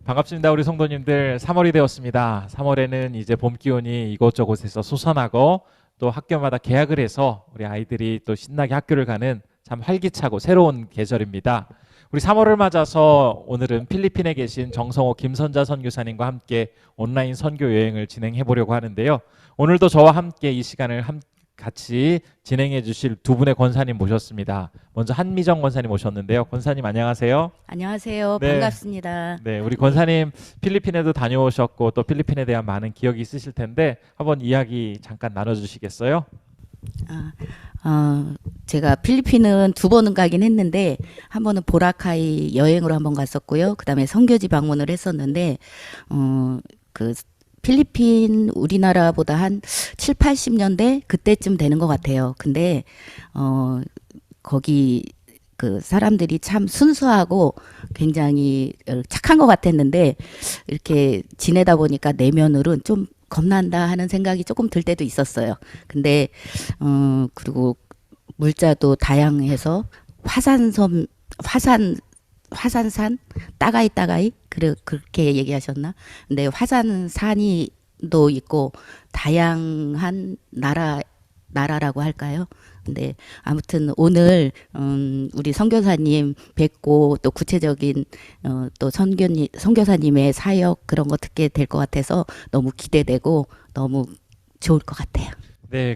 반갑습니다. 우리 성도님들 3월이 되었습니다. 3월에는 이제 봄 기온이 이곳저곳에서 솟아나고 또 학교마다 개학을 해서 우리 아이들이 또 신나게 학교를 가는 참 활기차고 새로운 계절입니다. 우리 3월을 맞아서 오늘은 필리핀에 계신 정성호 김선자 선교사님과 함께 온라인 선교 여행을 진행해 보려고 하는데요. 오늘도 저와 함께 이 시간을 같이 진행해 주실 두 분의 권사님 모셨습니다. 먼저 한미정 권사님 모셨는데요. 권사님 안녕하세요. 안녕하세요. 네. 반갑습니다. 네, 우리 권사님 필리핀에도 다녀오셨고 또 필리핀에 대한 많은 기억이 있으실 텐데 한번 이야기 잠깐 나눠주시겠어요? 제가 필리핀은 두 번은 가긴 했는데 한 번은 보라카이 여행으로 한 번 갔었고요. 그다음에 선교지 방문을 했었는데 그 필리핀 우리나라보다 한 7, 80년대 그때쯤 되는 것 같아요. 근데 거기 그 사람들이 참 순수하고 굉장히 착한 것 같았는데 이렇게 지내다 보니까 내면으로는 좀 겁난다 하는 생각이 조금 들 때도 있었어요. 근데 그리고 물자도 다양해서 화산산 따가이 그렇게 얘기하셨나? 근데 화산산이 도 있고 다양한 나라라고 할까요? 근데 아무튼 오늘 우리 선교사님 뵙고 또 구체적인 또 선교사님의 사역 그런 거 듣게 될 것 같아서 너무 기대되고 너무 좋을 것 같아요. 네,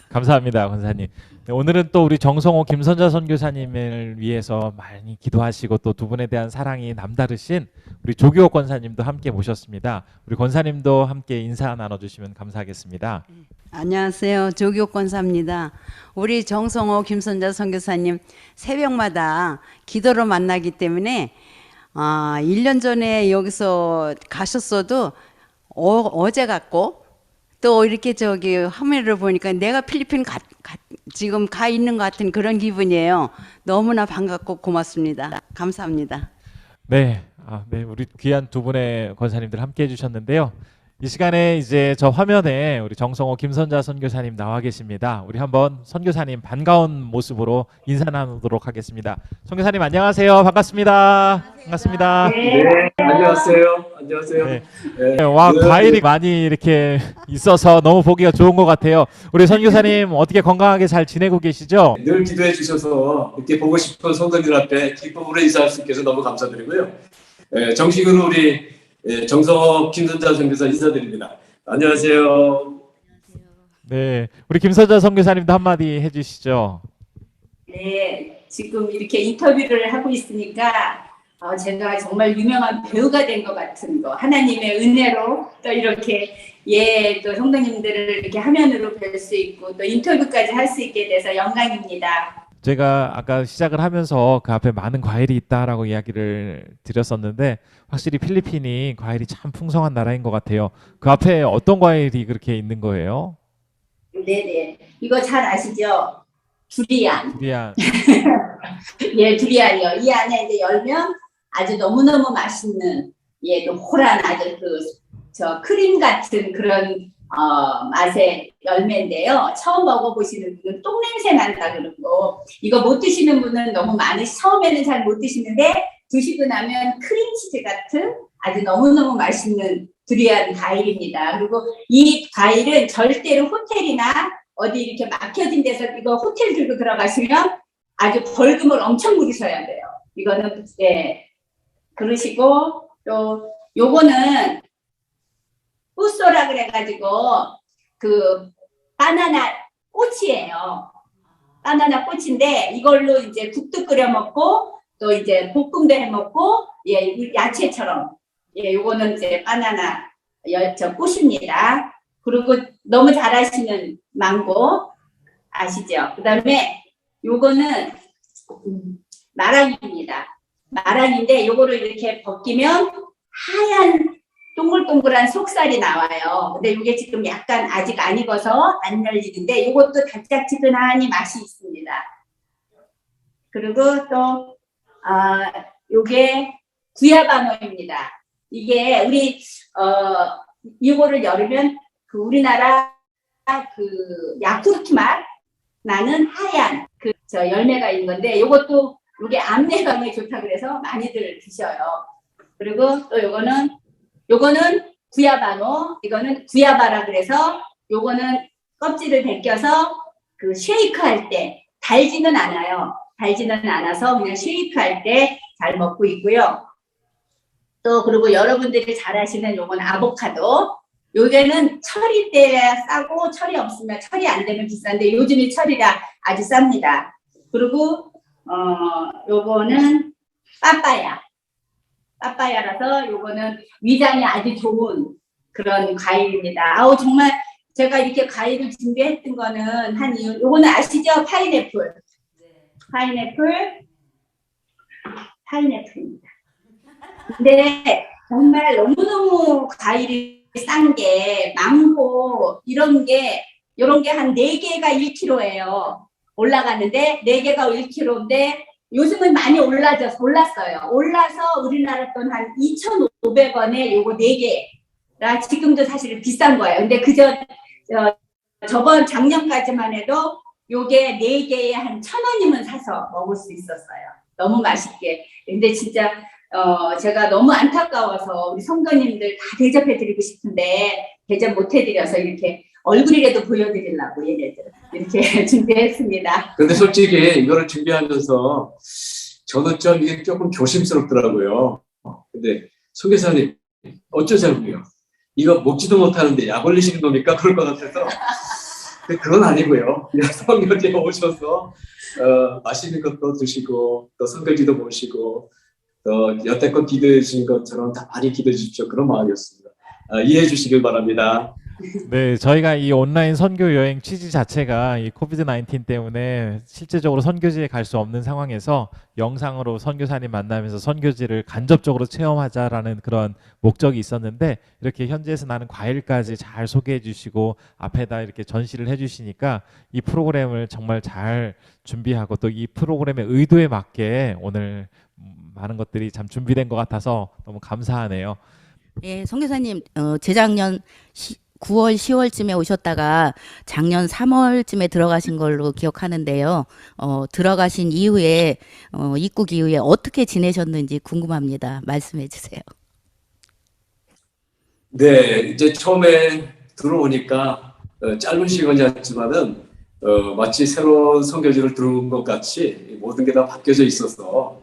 감사합니다, 권사님. 네, 오늘은 또 우리 정성호 김선자 선교사님을 위해서 많이 기도하시고 또 두 분에 대한 사랑이 남다르신 우리 조규호 권사님도 함께 모셨습니다. 우리 권사님도 함께 인사 나눠주시면 감사하겠습니다. 안녕하세요. 조교 권사입니다. 우리 정성호 김선자 선교사님 새벽마다 기도로 만나기 때문에 1년 전에 여기서 가셨어도 어제 갔고 또 이렇게 화면을 보니까 내가 필리핀 지금 가 있는 것 같은 그런 기분이에요. 너무나 반갑고 고맙습니다. 감사합니다. 네, 네, 우리 귀한 두 분의 권사님들 함께 해주셨는데요. 이 시간에 이제 저 화면에 우리 정성호 김선자 선교사님 나와 계십니다. 우리 한번 선교사님 반가운 모습으로 인사 나누도록 하겠습니다. 선교사님 안녕하세요. 반갑습니다. 반갑습니다. 네, 안녕하세요. 안녕하세요. 네. 네, 와, 과일이 많이 이렇게 있어서 너무 보기가 좋은 것 같아요. 우리 선교사님 어떻게 건강하게 잘 지내고 계시죠? 늘 기도해 주셔서 이렇게 보고 싶은 성도들 앞에 기쁨으로 인사할 수 있게 해서 너무 감사드리고요. 정식으로 우리 정성호 김선자 선교사 인사드립니다. 안녕하세요. 네, 우리 김선자 선교사님도 한마디 해주시죠. 네, 지금 이렇게 인터뷰를 하고 있으니까 제가 정말 유명한 배우가 된 것 같은 거, 하나님의 은혜로 또 이렇게 또 성도님들을 이렇게 화면으로 뵐 수 있고 또 인터뷰까지 할 수 있게 돼서 영광입니다. 제가 아까 시작을 하면서 그 앞에 많은 과일이 있다라고 이야기를 드렸었는데 확실히 필리핀이 과일이 참 풍성한 나라인 것 같아요. 그 앞에 어떤 과일이 그렇게 있는 거예요? 네네, 이거 잘 아시죠? 두리안. 두리안. 예, 두리안이요. 이 안에 이제 열면 아주 너무너무 맛있는 노란 아주 크림 같은 그런 맛의 열매인데요. 처음 먹어보시는 분은 똥냄새 난다 그러고 이거 못 드시는 분은 너무 처음에는 잘 못 드시는데 드시고 나면 크림치즈 같은 아주 너무너무 맛있는 두리안 과일입니다. 그리고 이 과일은 절대로 호텔이나 어디 이렇게 막혀진 데서 이거 호텔 들고 들어가시면 아주 벌금을 엄청 물으셔야 돼요. 이거는 그러시고 또 요거는 뿌쏘라 그래가지고 그 바나나 꽃이에요. 바나나 꽃인데 이걸로 이제 국도 끓여 먹고 또 이제 볶음도 해 먹고 야채처럼 요거는 이제 바나나 꽃입니다. 그리고 너무 잘 아시는 망고 아시죠? 그다음에 요거는 마랑입니다. 마랑인데 요거를 이렇게 벗기면 하얀 동글동글한 속살이 나와요. 근데 이게 지금 약간 아직 안 익어서 안 열리는데 이것도 달짝지근하니 맛이 있습니다. 그리고 또 요게 구야방어입니다. 이게 우리 이거를 열으면 그 우리나라 그 야쿠르트 맛 나는 하얀 열매가 있는 건데 이것도 이게 암 예방에 좋다 그래서 많이들 드셔요. 그리고 또 요거는 구야바노, 이거는 구야바라 그래서 요거는 껍질을 벗겨서 그 쉐이크 할 때 달지는 않아요. 달지는 않아서 그냥 쉐이크 할 때 잘 먹고 있고요. 또 그리고 여러분들이 잘 아시는 요건 아보카도. 요게는 철이 때 싸고 철이 없으면 철이 안 되면 비싼데 요즘이 철이라 아주 쌉니다. 그리고 요거는 빠빠야라서 요거는 위장이 아주 좋은 그런 과일입니다. 아우 정말 제가 이렇게 과일을 준비했던 거는 한 이유. 요거는 아시죠? 파인애플입니다. 근데 정말 너무너무 과일이 싼 게 망고 이런 게 한 4개가 1kg예요. 올라가는데 4개가 1kg인데 요즘은 많이 올랐어요. 올라서 우리나라 돈 한 2,500원에 요거 4개가 지금도 사실 비싼 거예요. 근데 저번 작년까지만 해도 요게 4개에 한 1,000원이면 사서 먹을 수 있었어요. 너무 맛있게. 근데 진짜 제가 너무 안타까워서 우리 성도님들 다 대접해드리고 싶은데 대접 못해드려서 이렇게 얼굴이라도 보여드리려고 얘네들 이렇게 준비했습니다. 근데 솔직히 이거를 준비하면서 저는 좀 이게 조금 조심스럽더라고요. 근데 소개사님 어쩌자고요? 이거 먹지도 못하는데 약 올리시는 겁니까? 그럴 것 같아서. 근데 그건 아니고요. 그냥 성교지에 오셔서 맛있는 것도 드시고 또 성교지도 보시고 또 여태껏 기도해 주신 것처럼 다 많이 기도해 주십시오. 그런 마음이었습니다. 이해해 주시길 바랍니다. 네, 저희가 이 온라인 선교 여행 취지 자체가 이 코비드 19 때문에 실제적으로 선교지에 갈 수 없는 상황에서 영상으로 선교사님 만나면서 선교지를 간접적으로 체험하자라는 그런 목적이 있었는데 이렇게 현지에서 나는 과일까지 잘 소개해 주시고 앞에다 이렇게 전시를 해 주시니까 이 프로그램을 정말 잘 준비하고 또 이 프로그램의 의도에 맞게 오늘 많은 것들이 참 준비된 것 같아서 너무 감사하네요. 예, 선교사님, 재작년 9월, 10월쯤에 오셨다가 작년 3월쯤에 들어가신 걸로 기억하는데요. 들어가신 이후에, 입국 이후에 어떻게 지내셨는지 궁금합니다. 말씀해 주세요. 네, 이제 처음에 들어오니까 짧은 시간이었지만은 마치 새로운 선교지를 들어온 것 같이 모든 게 다 바뀌어져 있어서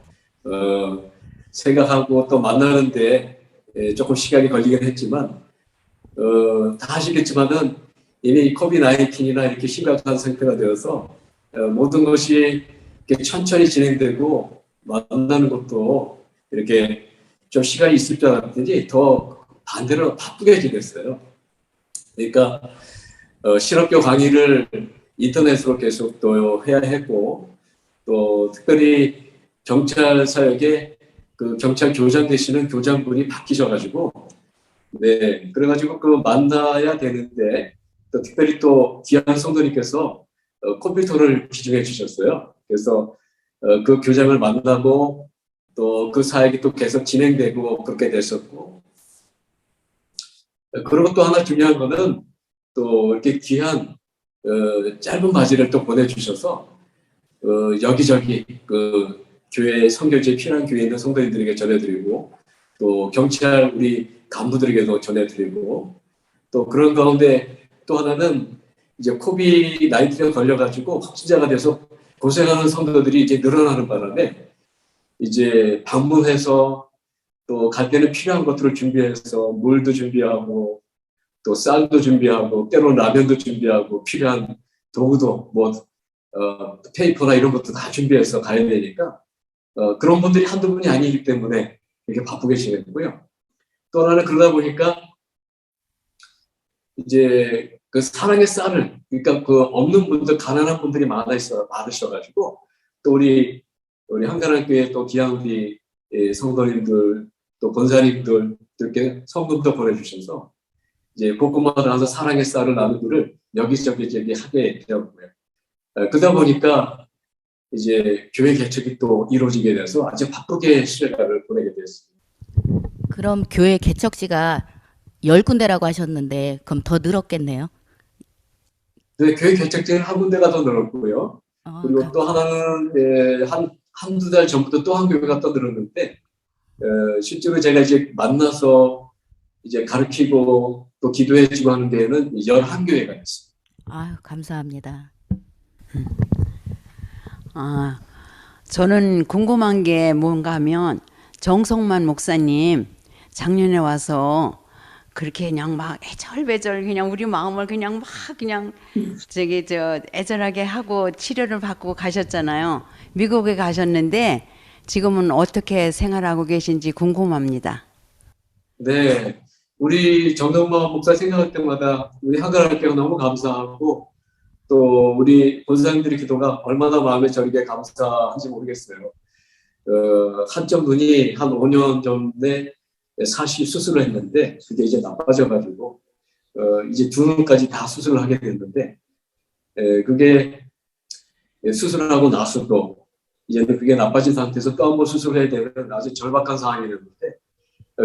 생각하고 또 만나는데 조금 시간이 걸리긴 했지만 다 아시겠지만은 이미 코비드 19이나 이렇게 심각한 상태가 되어서 모든 것이 이렇게 천천히 진행되고 만나는 것도 이렇게 좀 시간이 있을 줄 알았더니 더 반대로 바쁘게 지냈어요. 그러니까 실업교 강의를 인터넷으로 계속 또 해야 했고 또 특별히 경찰 사역에 그 경찰 교장 되시는 교장분이 바뀌셔가지고 네 그래가지고 그 만나야 되는데 또 특별히 또 귀한 성도님께서 컴퓨터를 기증해 주셨어요. 그래서 그 교장을 만나고 또 그 사역이 또 계속 진행되고 그렇게 됐었고 그리고 또 하나 중요한 거는 또 이렇게 귀한 짧은 바지를 또 보내주셔서 여기저기 그 교회 선교지에 필요한 교회에 있는 성도님들에게 전해드리고 또 경찰 우리 간부들에게도 전해드리고 또 그런 가운데 또 하나는 이제 코비드 19에 걸려가지고 확진자가 돼서 고생하는 성도들이 이제 늘어나는 바람에 이제 방문해서 또 갈 때는 필요한 것들을 준비해서 물도 준비하고 또 쌀도 준비하고 때로는 라면도 준비하고 필요한 도구도 뭐 페이퍼나 이런 것도 다 준비해서 가야 되니까 그런 분들이 한두 분이 아니기 때문에 이렇게 바쁘게 지냈고요. 또 하나는 그러다 보니까 이제 그 사랑의 쌀을 그러니까 그 없는 분들 가난한 분들이 많으셔가지고 또 우리 한가람교회 또 귀한 우리 성도님들 또 권사님들께 성금도 보내주셔서 이제 곳곳마다 가서 사랑의 쌀을 나누기를 여기저기 하게 되었고요. 그러다 보니까 이제 교회 개척이 또 이루어지게 돼서 아주 바쁘게 시간을 보내게 됐습니다. 그럼 교회 개척지가 10군데라고 하셨는데 그럼 더 늘었겠네요. 네, 교회 개척지는 한 군데가 더 늘었고요. 그리고 또 하나는 한두 달 전부터 또 한 교회가 또 늘었는데 실제로 제가 이제 만나서 이제 가르치고 또 기도해주고 하는 데에는 11교회가 있습니다. 아유, 감사합니다. 아, 저는 궁금한 게 뭔가 하면 정성만 목사님 작년에 와서 그렇게 그냥 막 애절배절 그냥 우리 마음을 그냥 막 그냥 저기 저 애절하게 하고 치료를 받고 가셨잖아요. 미국에 가셨는데 지금은 어떻게 생활하고 계신지 궁금합니다. 네, 우리 정동만 목사 생각할 때마다 우리 한가할 때가 너무 감사하고 또 우리 본사님들의 기도가 얼마나 마음에 저리게 감사한지 모르겠어요. 한쪽 눈이 한 5년 전에 사실 수술을 했는데 그게 이제 나빠져가지고 이제 두 눈까지 다 수술을 하게 됐는데 그게 수술을 하고 나서도 이제는 그게 나빠진 상태에서 또 한 번 수술해야 되는 아주 절박한 상황이었는데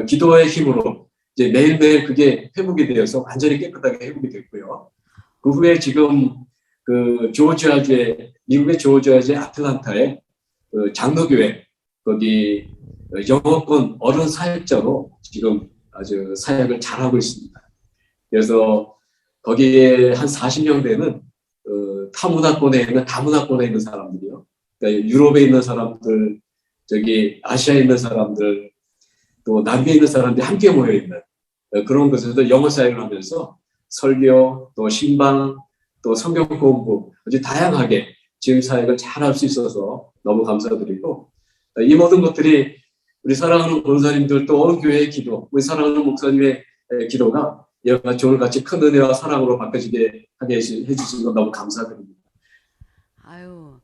기도의 힘으로 이제 매일매일 그게 회복이 되어서 완전히 깨끗하게 회복이 됐고요. 그 후에 지금 그 조지아주의 미국의 조지아주의 아틀란타의 그 장로교회 거기 영어권 어른 사역자로 지금 아주 사역을 잘하고 있습니다. 그래서 거기에 한 40명 되는 타문화권에 있는 다문화권에 있는 사람들이요. 그러니까 유럽에 있는 사람들, 저기 아시아에 있는 사람들, 또 남미에 있는 사람들이 함께 모여 있는 그런 곳에서 영어 사역을 하면서 설교, 또 신방, 또 성경 공부 아주 다양하게 지금 사역을 잘할 수 있어서 너무 감사드리고 이 모든 것들이 우리 사랑하는 권사님들 또 온 교회의 기도, 우리 사랑하는 목사님의 기도가 이와 같이 오늘 같이 큰 은혜와 사랑으로 바꿔지게 하게 해주신 것 너무 감사드립니다. 아유,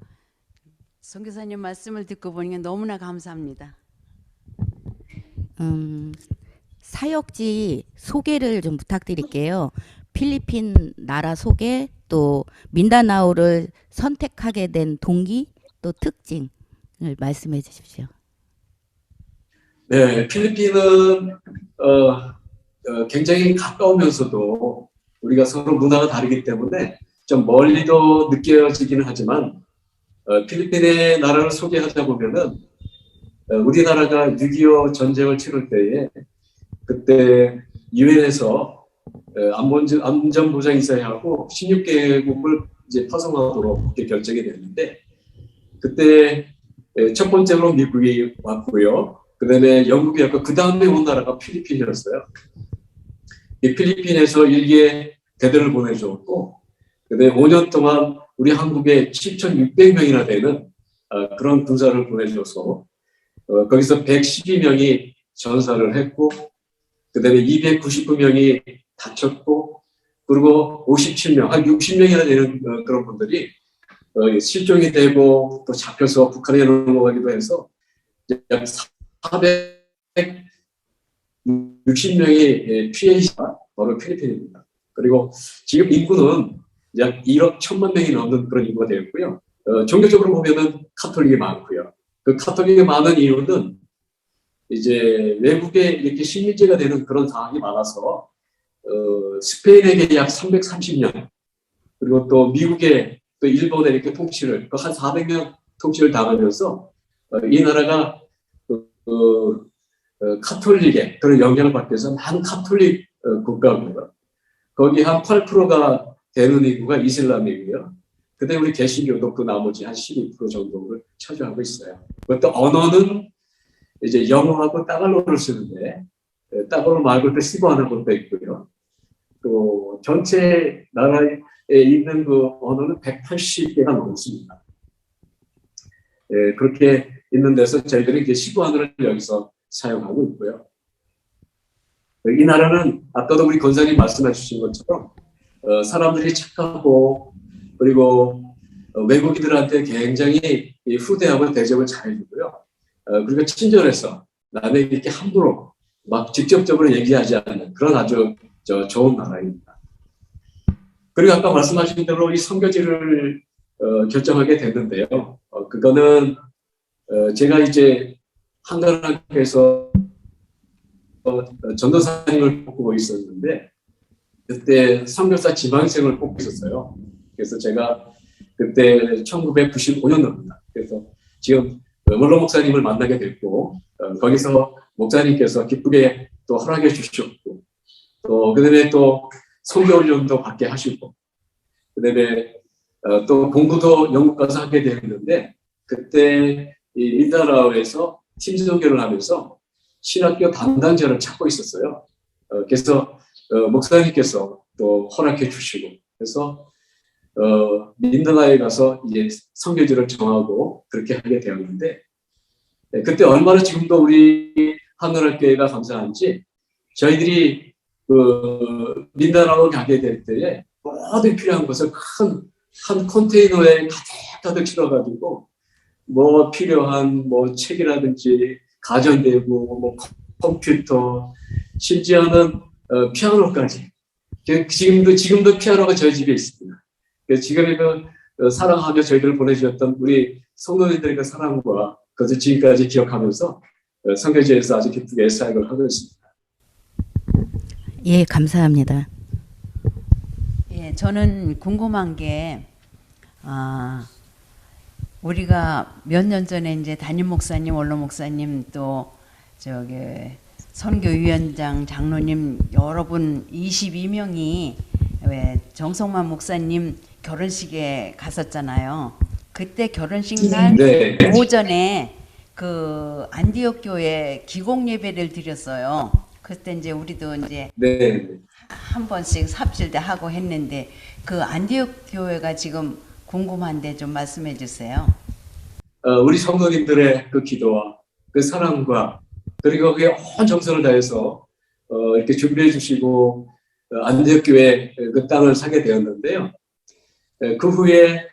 선교사님 말씀을 듣고 보니까 너무나 감사합니다. 사역지 소개를 좀 부탁드릴게요. 필리핀 나라 소개, 또 민다나오를 선택하게 된 동기, 또 특징을 말씀해 주십시오. 네, 필리핀은 굉장히 가까우면서도 우리가 서로 문화가 다르기 때문에 좀 멀리도 느껴지기는 하지만 필리핀의 나라를 소개하자 보면은 우리나라가 6.25 전쟁을 치를 때에 그때 유엔에서 안전보장이사회하고 16개국을 이제 파송하도록 그렇게 결정이 됐는데 그때 첫 번째로 미국이 왔고요. 그다음에 영국이 왔고 그 다음에 온 나라가 필리핀이었어요. 이 필리핀에서 일개 대대를 보내줬고 그다음에 5년 동안 우리 한국에 7,600명이나 되는 그런 군사를 보내줘서 거기서 112명이 전사를 했고 그다음에 299명이 다쳤고 그리고 57명, 한 60명이나 되는 그런 분들이 실종이 되고 또 잡혀서 북한에 넘어가기도 해서 약 460명이 피해자 바로 필리핀입니다. 그리고 지금 인구는 약 1억 1천만 명이 넘는 그런 인구가 되었고요. 종교적으로 보면은 카톨릭이 많고요. 그 카톨릭이 많은 이유는 이제 외국에 이렇게 식민지가 되는 그런 상황이 많아서 스페인에게 약 330년 그리고 또 미국에 또 일본에 이렇게 통치를 한 400년 통치를 당하면서 이 나라가 카톨릭의 그런 영향을 받기 위해서 한 카톨릭 국가고요. 거기 한 8%가 되는 인구가 이슬람이고요. 그다음에 우리 개신교도 그 나머지 한 12% 정도를 차지하고 있어요. 그것도 언어는 이제 영어하고 따갈로를 쓰는데 따갈로 말고 또 시보 하는 것도 있고요. 또 전체 나라에 있는 그 언어는 180개가 넘습니다. 그렇게 있는 데서 저희들이 이제 시보 언어를 여기서 사용하고 있고요. 이 나라는 아까도 우리 권사님 말씀해 주신 것처럼 사람들이 착하고 그리고 외국인들한테 굉장히 후대하고 대접을 잘해주고요. 그리고 친절해서 남에게 이렇게 함부로 막 직접적으로 얘기하지 않는 그런 아주 좋은 나라입니다. 그리고 아까 말씀하신 대로 이 선교지를 결정하게 됐는데요. 그거는 제가 이제 한가락에서 전도사님을 뽑고 있었는데 그때 선교사 지망생을 뽑고 있었어요. 그래서 제가 그때 1995년도입니다. 그래서 지금 멀로 목사님을 만나게 됐고 거기서 목사님께서 기쁘게 또 허락해 주셨고, 또 그다음에 또 선교훈련도 받게 하시고, 그다음에 또 공부도 영국 가서 하게 되었는데, 그때 이 민다나오에서 팀 선교를 하면서 신학교 담당자를 찾고 있었어요. 그래서 목사님께서 또 허락해 주시고, 그래서 민다나오에 가서 이제 선교지를 정하고 그렇게 하게 되었는데, 그때 얼마나 지금도 우리 하늘학교회가 감사한지, 저희들이 그 민다나오 가게 될 때에 모든 필요한 것을 한 컨테이너에 가득 실어가지고, 뭐 필요한 뭐 책이라든지 가전되고 뭐 컴퓨터, 심지어는 피아노까지. 지금도 피아노가 저희 집에 있습니다. 지금의 사랑하며 저희들을 보내주셨던 우리 성도님들의 그 사랑과 그것을 지금까지 기억하면서 선교지에서 아주 기쁘게 사역을 하고 있습니다. 예, 감사합니다. 예, 저는 궁금한 게 우리가 몇 년 전에 이제 담임 목사님, 원로 목사님 또 저기 선교위원장, 장로님 여러분 22명이 왜 정성만 목사님 결혼식에 갔었잖아요. 그때 결혼식 날 네. 오전에 그 안디옥 교회 기공 예배를 드렸어요. 그때 이제 우리도 이제 네. 한 번씩 삽질대 하고 했는데 그 안디옥 교회가 지금 궁금한데 좀 말씀해 주세요. 우리 성도님들의 그 기도와 그 사랑과 그리고 그게 온 정성을 다해서 이렇게 준비해 주시고 안디옥 교회 그 땅을 사게 되었는데요. 그 후에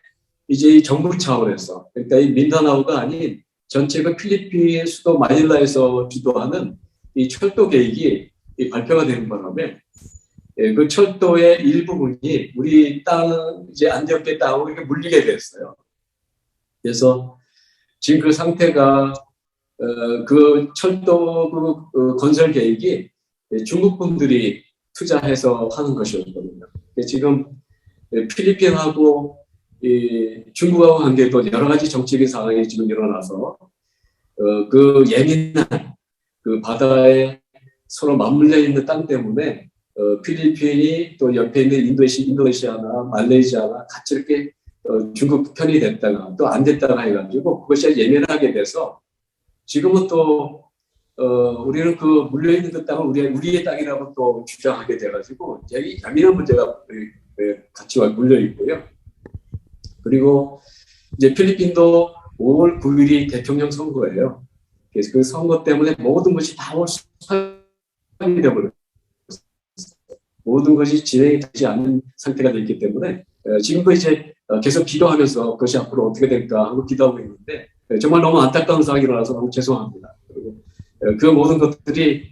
이제 이 정부 차원에서, 그러니까 이 민다나오가 아닌 전체 그 필리핀 수도 마닐라에서 주도하는 이 철도 계획이 발표가 되는 바람에 그 철도의 일부분이 우리 땅, 이제 안디옥의 땅으로 이렇게 물리게 됐어요. 그래서 지금 그 상태가 그 철도 그 건설 계획이 중국 분들이 투자해서 하는 것이었거든요. 지금 필리핀하고 이 중국하고 관계도 여러 가지 정치적인 상황이 지금 일어나서 그 예민한 그 바다에 서로 맞물려 있는 땅 때문에 필리핀이 또 옆에 있는 인도네시아나 말레이시아나 같이 이렇게 중국 편이 됐다가 또 안 됐다가 해가지고 그것이 예민하게 돼서 지금은 또 우리는 그 물려 있는 그 땅을 우리의 땅이라고 또 주장하게 돼가지고 여기 예민한 문제가 같이 물려 있고요. 그리고 이제 필리핀도 5월 9일이 대통령 선거예요. 그래서 그 선거 때문에 모든 것이 다 수상이 되어버렸어요. 모든 것이 진행이 되지 않는 상태가 되기 때문에 지금도 이제 계속 기도하면서 그것이 앞으로 어떻게 될까 하고 기도하고 있는데 정말 너무 안타까운 상황이 일어나서 너무 죄송합니다. 그리고 그 모든 것들이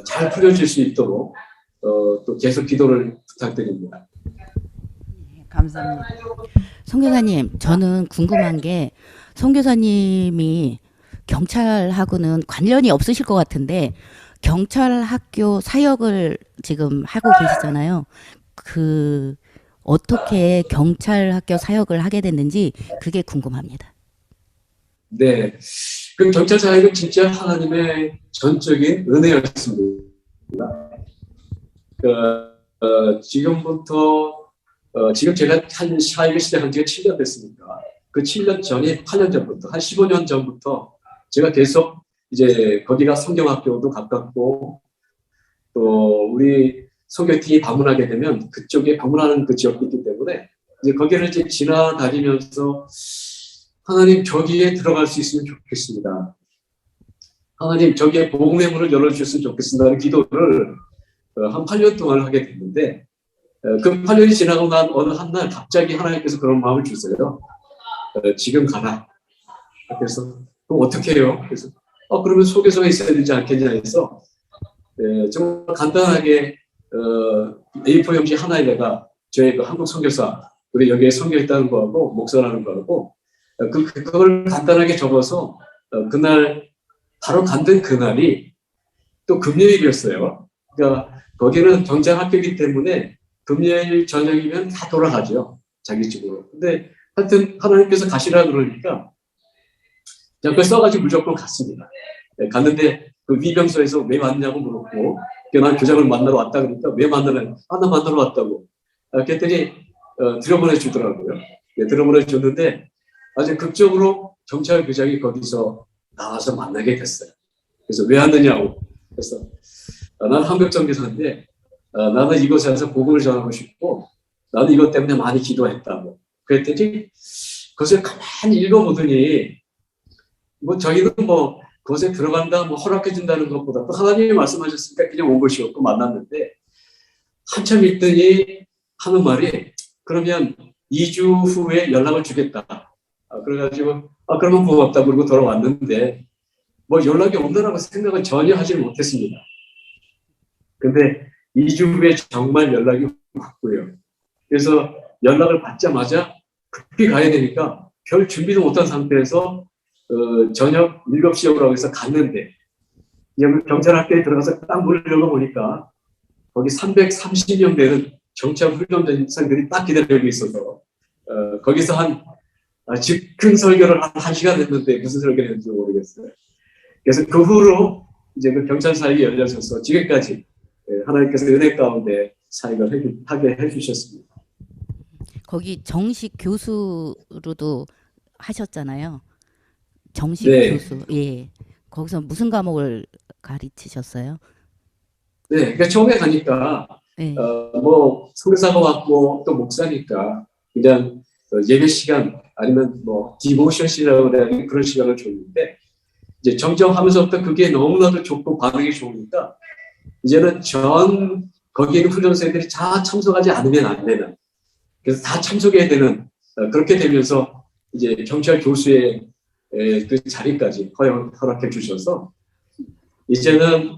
잘 풀려질 수 있도록 또 계속 기도를 부탁드립니다. 감사합니다. 선교사님, 저는 궁금한 게 선교사님이 경찰하고는 관련이 없으실 것 같은데 경찰 학교 사역을 지금 하고 계시잖아요. 그 어떻게 경찰 학교 사역을 하게 됐는지 그게 궁금합니다. 네, 그 경찰 사역은 진짜 하나님의 전적인 은혜였습니다. 지금부터 지금 제가 한 사역을 시작한 지가 7년 됐으니까 그 7년 전에 8년 전부터 한 15년 전부터 제가 계속 이제 거기가 성경학교도 가깝고 또 우리 선교팀이 방문하게 되면 그쪽에 방문하는 그 지역이 있기 때문에 이제 거기를 이제 지나다니면서 하나님 저기에 들어갈 수 있으면 좋겠습니다. 하나님 저기에 복음의 문을 열어주셨으면 좋겠습니다는 기도를 한 8년 동안 하게 됐는데 그 8년이 지나고 난 어느 한날 갑자기 하나님께서 그런 마음을 주세요. 지금 가라. 그래서 그럼 어떻게 해요? 그래서 그러면 소개서가 있어야 되지 않겠냐 해서 정말 간단하게 A4 용지 하나에다가 저희 그 한국 선교사 우리 여기에 선교했다는 거하고 목사라는 거하고 그걸 간단하게 적어서 그날 바로 간든 그날이 또 금요일이었어요. 그러니까 거기는 경찰학교이기 때문에 금요일 저녁이면 다 돌아가죠. 자기 집으로. 근데 하여튼 하나님께서 가시라 그러니까 그냥 그걸 써가지고 무조건 갔습니다. 갔는데 그 위병소에서 왜 왔냐고 물었고, 난 교장을 만나러 왔다 그러니까 왜 만나러? 나 만나러 왔다고. 그랬더니 들여보내 주더라고요. 예, 들여보내 줬는데 아주 극적으로 경찰교장이 거기서 나와서 만나게 됐어요. 그래서 왜 왔느냐고. 그래서 나는 한국정교사인데 나는 이곳에 와서 복음을 전하고 싶고 나는 이것 때문에 많이 기도했다고. 그랬더니 그것을 가만히 읽어보더니 뭐 저희는 뭐 그것에 들어간다 뭐 허락해 준다는 것보다 또 하나님이 말씀하셨으니까 그냥 온 것이었고 만났는데 한참 있더니 하는 말이 그러면 2주 후에 연락을 주겠다. 그래가지고 그러면 고맙다 그러고 돌아왔는데 뭐 연락이 온다라고 생각은 전혀 하지 못했습니다. 근데 2주 후에 정말 연락이 왔고요. 그래서 연락을 받자마자 급히 가야 되니까 별 준비도 못한 상태에서 저녁 7시에 오라고 해서 갔는데 경찰학교에 들어가서 딱 문을 열어보니까 거기 330명 되는 경찰 훈련대생들이 딱 기다리고 있어서 거기서 한 즉흥 설교를 한 1시간 했는데 무슨 설교를 했는지 모르겠어요. 그래서 그 후로 이제 그 경찰 사역이 열려져서 지금까지 하나님께서 은혜 가운데 사역을 하게 해주셨습니다. 거기 정식 교수로도 하셨잖아요. 정식 네. 교수. 예. 거기서 무슨 과목을 가르치셨어요? 네, 그러니까 처음에 가니까 네. 뭐 선교사가 왔고 또 목사니까 그냥 예배 시간 아니면 뭐 디보션 시간이라고 해야 그런 시간을 줬는데 이제 점점 하면서부터 그게 너무나도 좋고 반응이 좋으니까 이제는 거기에 있는 훈련생들이 다 참석하지 않으면 안 되는 그래서 다 참석해야 되는 그렇게 되면서 이제 경찰 교수의 그 자리까지 허락해 주셔서 이제는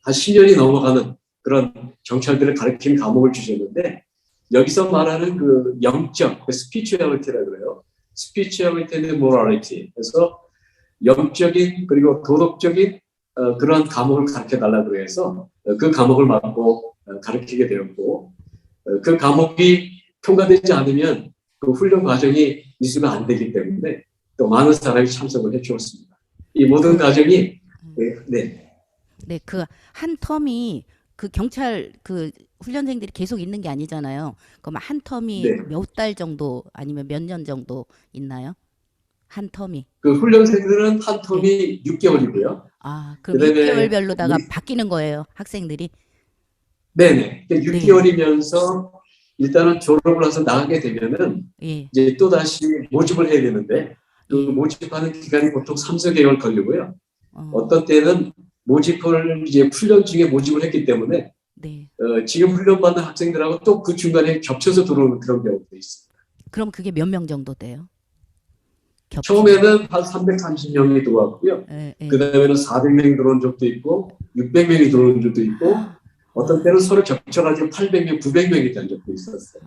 한 10년이 넘어가는 그런 경찰들을 가르치는 과목을 주셨는데 여기서 말하는 그 영적, 그 스피추얼리티라고 그래요. 스피추얼리티 and morality. 그래서 영적인 그리고 도덕적인 그런 과목을 가르쳐 달라고 해서 그 과목을 맡고 가르치게 되었고 그 과목이 통과되지 않으면 그 훈련 과정이 이수가 안 되기 때문에 또 많은 사람이 참석을 해 주었습니다. 이 모든 과정이 네. 네, 그 한 텀이 그 경찰 그 훈련생들이 계속 있는 게 아니잖아요. 그럼 한 텀이 네. 몇 달 정도 아니면 몇 년 정도 있나요? 한 텀이. 그 훈련생들은 한 텀이 6개월이고요. 그럼 그다음에 6개월별로다가 바뀌는 거예요, 학생들이? 네네. 6개월이면서 일단은 졸업을 해서 나가게 되면은 예. 이제 또 다시 모집을 해야 되는데 그 모집하는 기간이 보통 3~4개월 걸리고요. 어떤 때는 모집을 이제 훈련 중에 모집을 했기 때문에 네. 지금 훈련받는 학생들하고 또 그 중간에 겹쳐서 들어오는 그런 경우도 있습니다. 그럼 그게 몇 명 정도 돼요? 처음에는 한 330명이 들어왔고요. 예, 예. 그 다음에는 400명이 들어온 적도 있고 600명이 들어온 적도 있고 어떤 때는 서로 겹쳐가지고 800명, 900명이 된 적도 있었어요.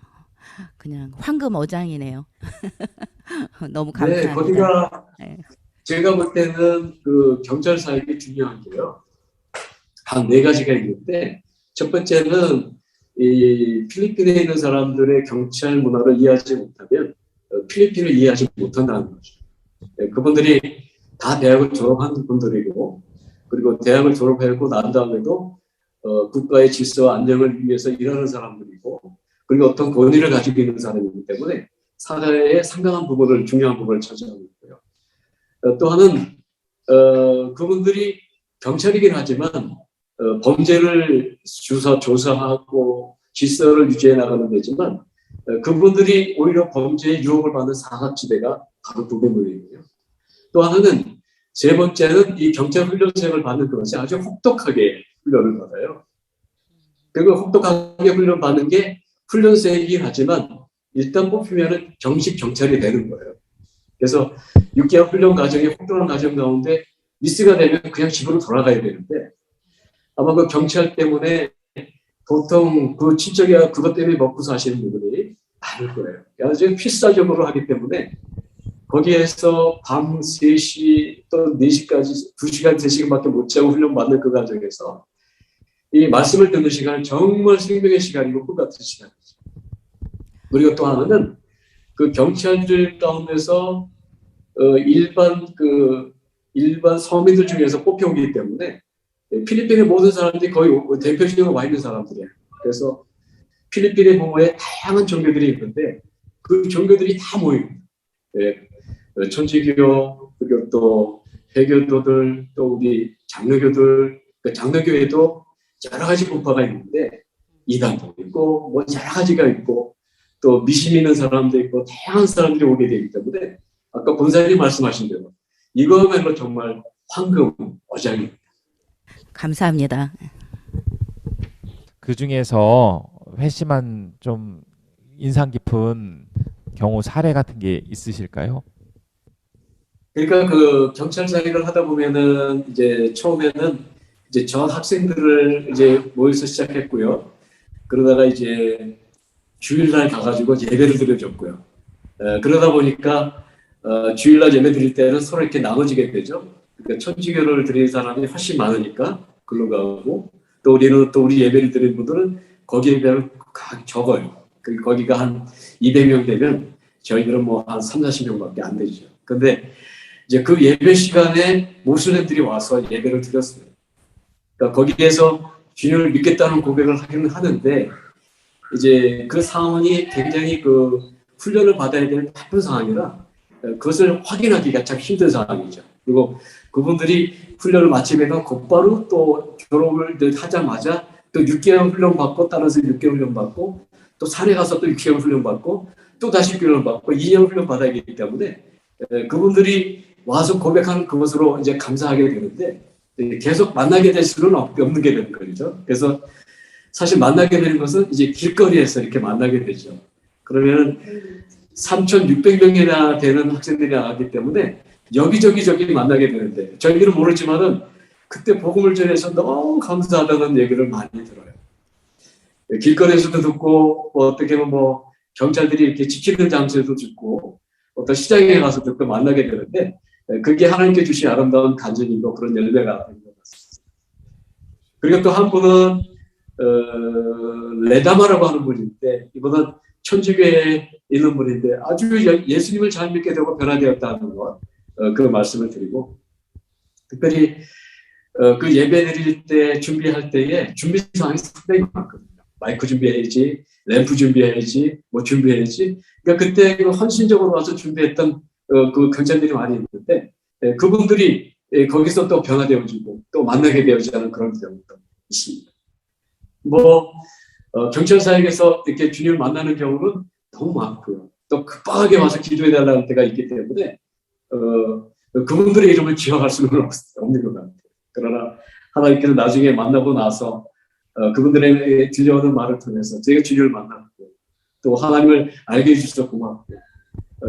그냥 황금 어장이네요. 너무 감사합니다. 네, 거기가 네. 제가 볼 때는 그 경찰 사역이 중요한 게요. 한 4가지가 있는데 첫 번째는 이 필리핀에 있는 사람들의 경찰 문화를 이해하지 못하면 필리핀을 이해하지 못한다는 거죠. 네, 그분들이 다 대학을 졸업한 분들이고 그리고 대학을 졸업하고 난 다음에도 국가의 질서와 안정을 위해서 일하는 사람들이고 그리고 어떤 권위를 가지고 있는 사람이기 때문에 사회의 상당한 부분을 중요한 부분을 차지하고 있고요. 또 하나는 그분들이 경찰이긴 하지만 범죄를 조사하고 질서를 유지해 나가는 데지만 그분들이 오히려 범죄의 유혹을 받는 사각지대가 바로 그 부분이고요. 또 하나는 세 번째는 이 경찰 훈련생을 받는 것이 아주 혹독하게 훈련을 받아요. 그리고 혹독하게 훈련 받는 게 훈련생이긴 하지만 일단 뽑히면은 정식 경찰이 되는 거예요. 그래서 6개월 훈련 과정이 혹독한 과정 가운데 미스가 되면 그냥 집으로 돌아가야 되는데 아마 그 경찰 때문에 보통 그 친척이야 그것 때문에 먹고 사시는 분들이 많을 거예요. 아주 필사적으로 하기 때문에 거기에서 밤 3시 또 4시까지 2시간, 3시간밖에 못 자고 훈련 받는 그 과정에서 이 말씀을 듣는 시간은 정말 생명의 시간이고 꿈 같은 시간이죠. 그리고 또 하나는 그 경찰들 가운데서 일반 그 일반 서민들 중에서 뽑혀오기 때문에 필리핀의 모든 사람들이 거의 대표적으로 와 있는 사람들이에요. 그래서 필리핀의 부모에 다양한 종교들이 있는데 그 종교들이 다 모입니다. 천주교, 그리고 또 회교도들, 또 우리 장로교들, 그 장로교에도 여러 가지 분파가 있는데 이단도 있고 뭐 여러 가지가 있고 또 미신 믿는 사람도 있고 다양한 사람들이 오게 되기 때문에 아까 본사님이 말씀하신 대로 이거야말로 정말 황금 어장입니다. 감사합니다. 그 중에서 회심한 좀 인상 깊은 경우 사례 같은 게 있으실까요? 그러니까 그 경찰서 일을 하다 보면은 이제 처음에는 이제 전 학생들을 이제 모여서 시작했고요. 그러다가 이제 주일날 가가지고 예배를 드려줬고요. 그러다 보니까 주일날 예배 드릴 때는 서로 이렇게 나눠지게 되죠. 그러니까 천주교를 드리는 사람이 훨씬 많으니까 글로 가고 또 우리는 또 우리 예배를 드리는 분들은 거기에 비하면 적어요. 거기가 한 200명 되면 저희들은 뭐 한 3, 40명밖에 안 되죠. 근데 이제 그 예배 시간에 모슬렘들이 와서 예배를 드렸어요. 그러니까 거기에서 주님을 믿겠다는 고백을 하기는 하는데 이제 그 상황이 굉장히 그 훈련을 받아야 되는 바쁜 상황이라 그것을 확인하기가 참 힘든 상황이죠. 그리고 그분들이 훈련을 마치면 곧바로 또 졸업을 하자마자 또 6개월 훈련 받고 따라서 6개월 훈련 받고 또 산에 가서 또 6개월 훈련 받고 또 다시 6개월 받고 2년 훈련 받아야 되기 때문에 그분들이 와서 고백하는 그것으로 이제 감사하게 되는데 계속 만나게 될 수는 없는 게 되는 거죠. 그래서 사실 만나게 되는 것은 이제 길거리에서 이렇게 만나게 되죠. 그러면 3,600명이나 되는 학생들이 나왔기 때문에 여기저기 만나게 되는데 저희들은 모르지만은 그때 복음을 전해서 너무 감사하다는 얘기를 많이 들어요. 길거리에서도 듣고 뭐 어떻게 보면 뭐 경찰들이 이렇게 지키는 장소에도 듣고 어떤 시장에 가서 듣고 만나게 되는데 그게 하나님께 주신 아름다운 간증이고 그런 열매가 된 것 같습니다. 그리고 또 한 분은 레다마라고 하는 분인데 이분은 천주교에 있는 분인데 아주 예수님을 잘 믿게 되고 변화되었다는 것 그 말씀을 드리고 특별히 그 예배 드릴 때 준비할 때에 준비 사항이 상당히 많거든요. 마이크 준비해야지, 램프 준비해야지, 뭐 준비해야지. 그러니까 그때 그 헌신적으로 와서 준비했던 그 경찰들이 많이 있는데 그분들이 거기서 또 변화되어지고 또 만나게 되어지는 그런 경우도 있습니다. 뭐 경찰사역에서 이렇게 주님을 만나는 경우는 너무 많고요. 또 급하게 와서 기도해달라는 때가 있기 때문에 그분들의 이름을 기억할 수는 없는 것 같아요. 그러나 하나님께서 나중에 만나고 나서 그분들에게 들려오는 말을 통해서 저희가 주님을 만났고 또 하나님을 알게 해주셔서 고맙고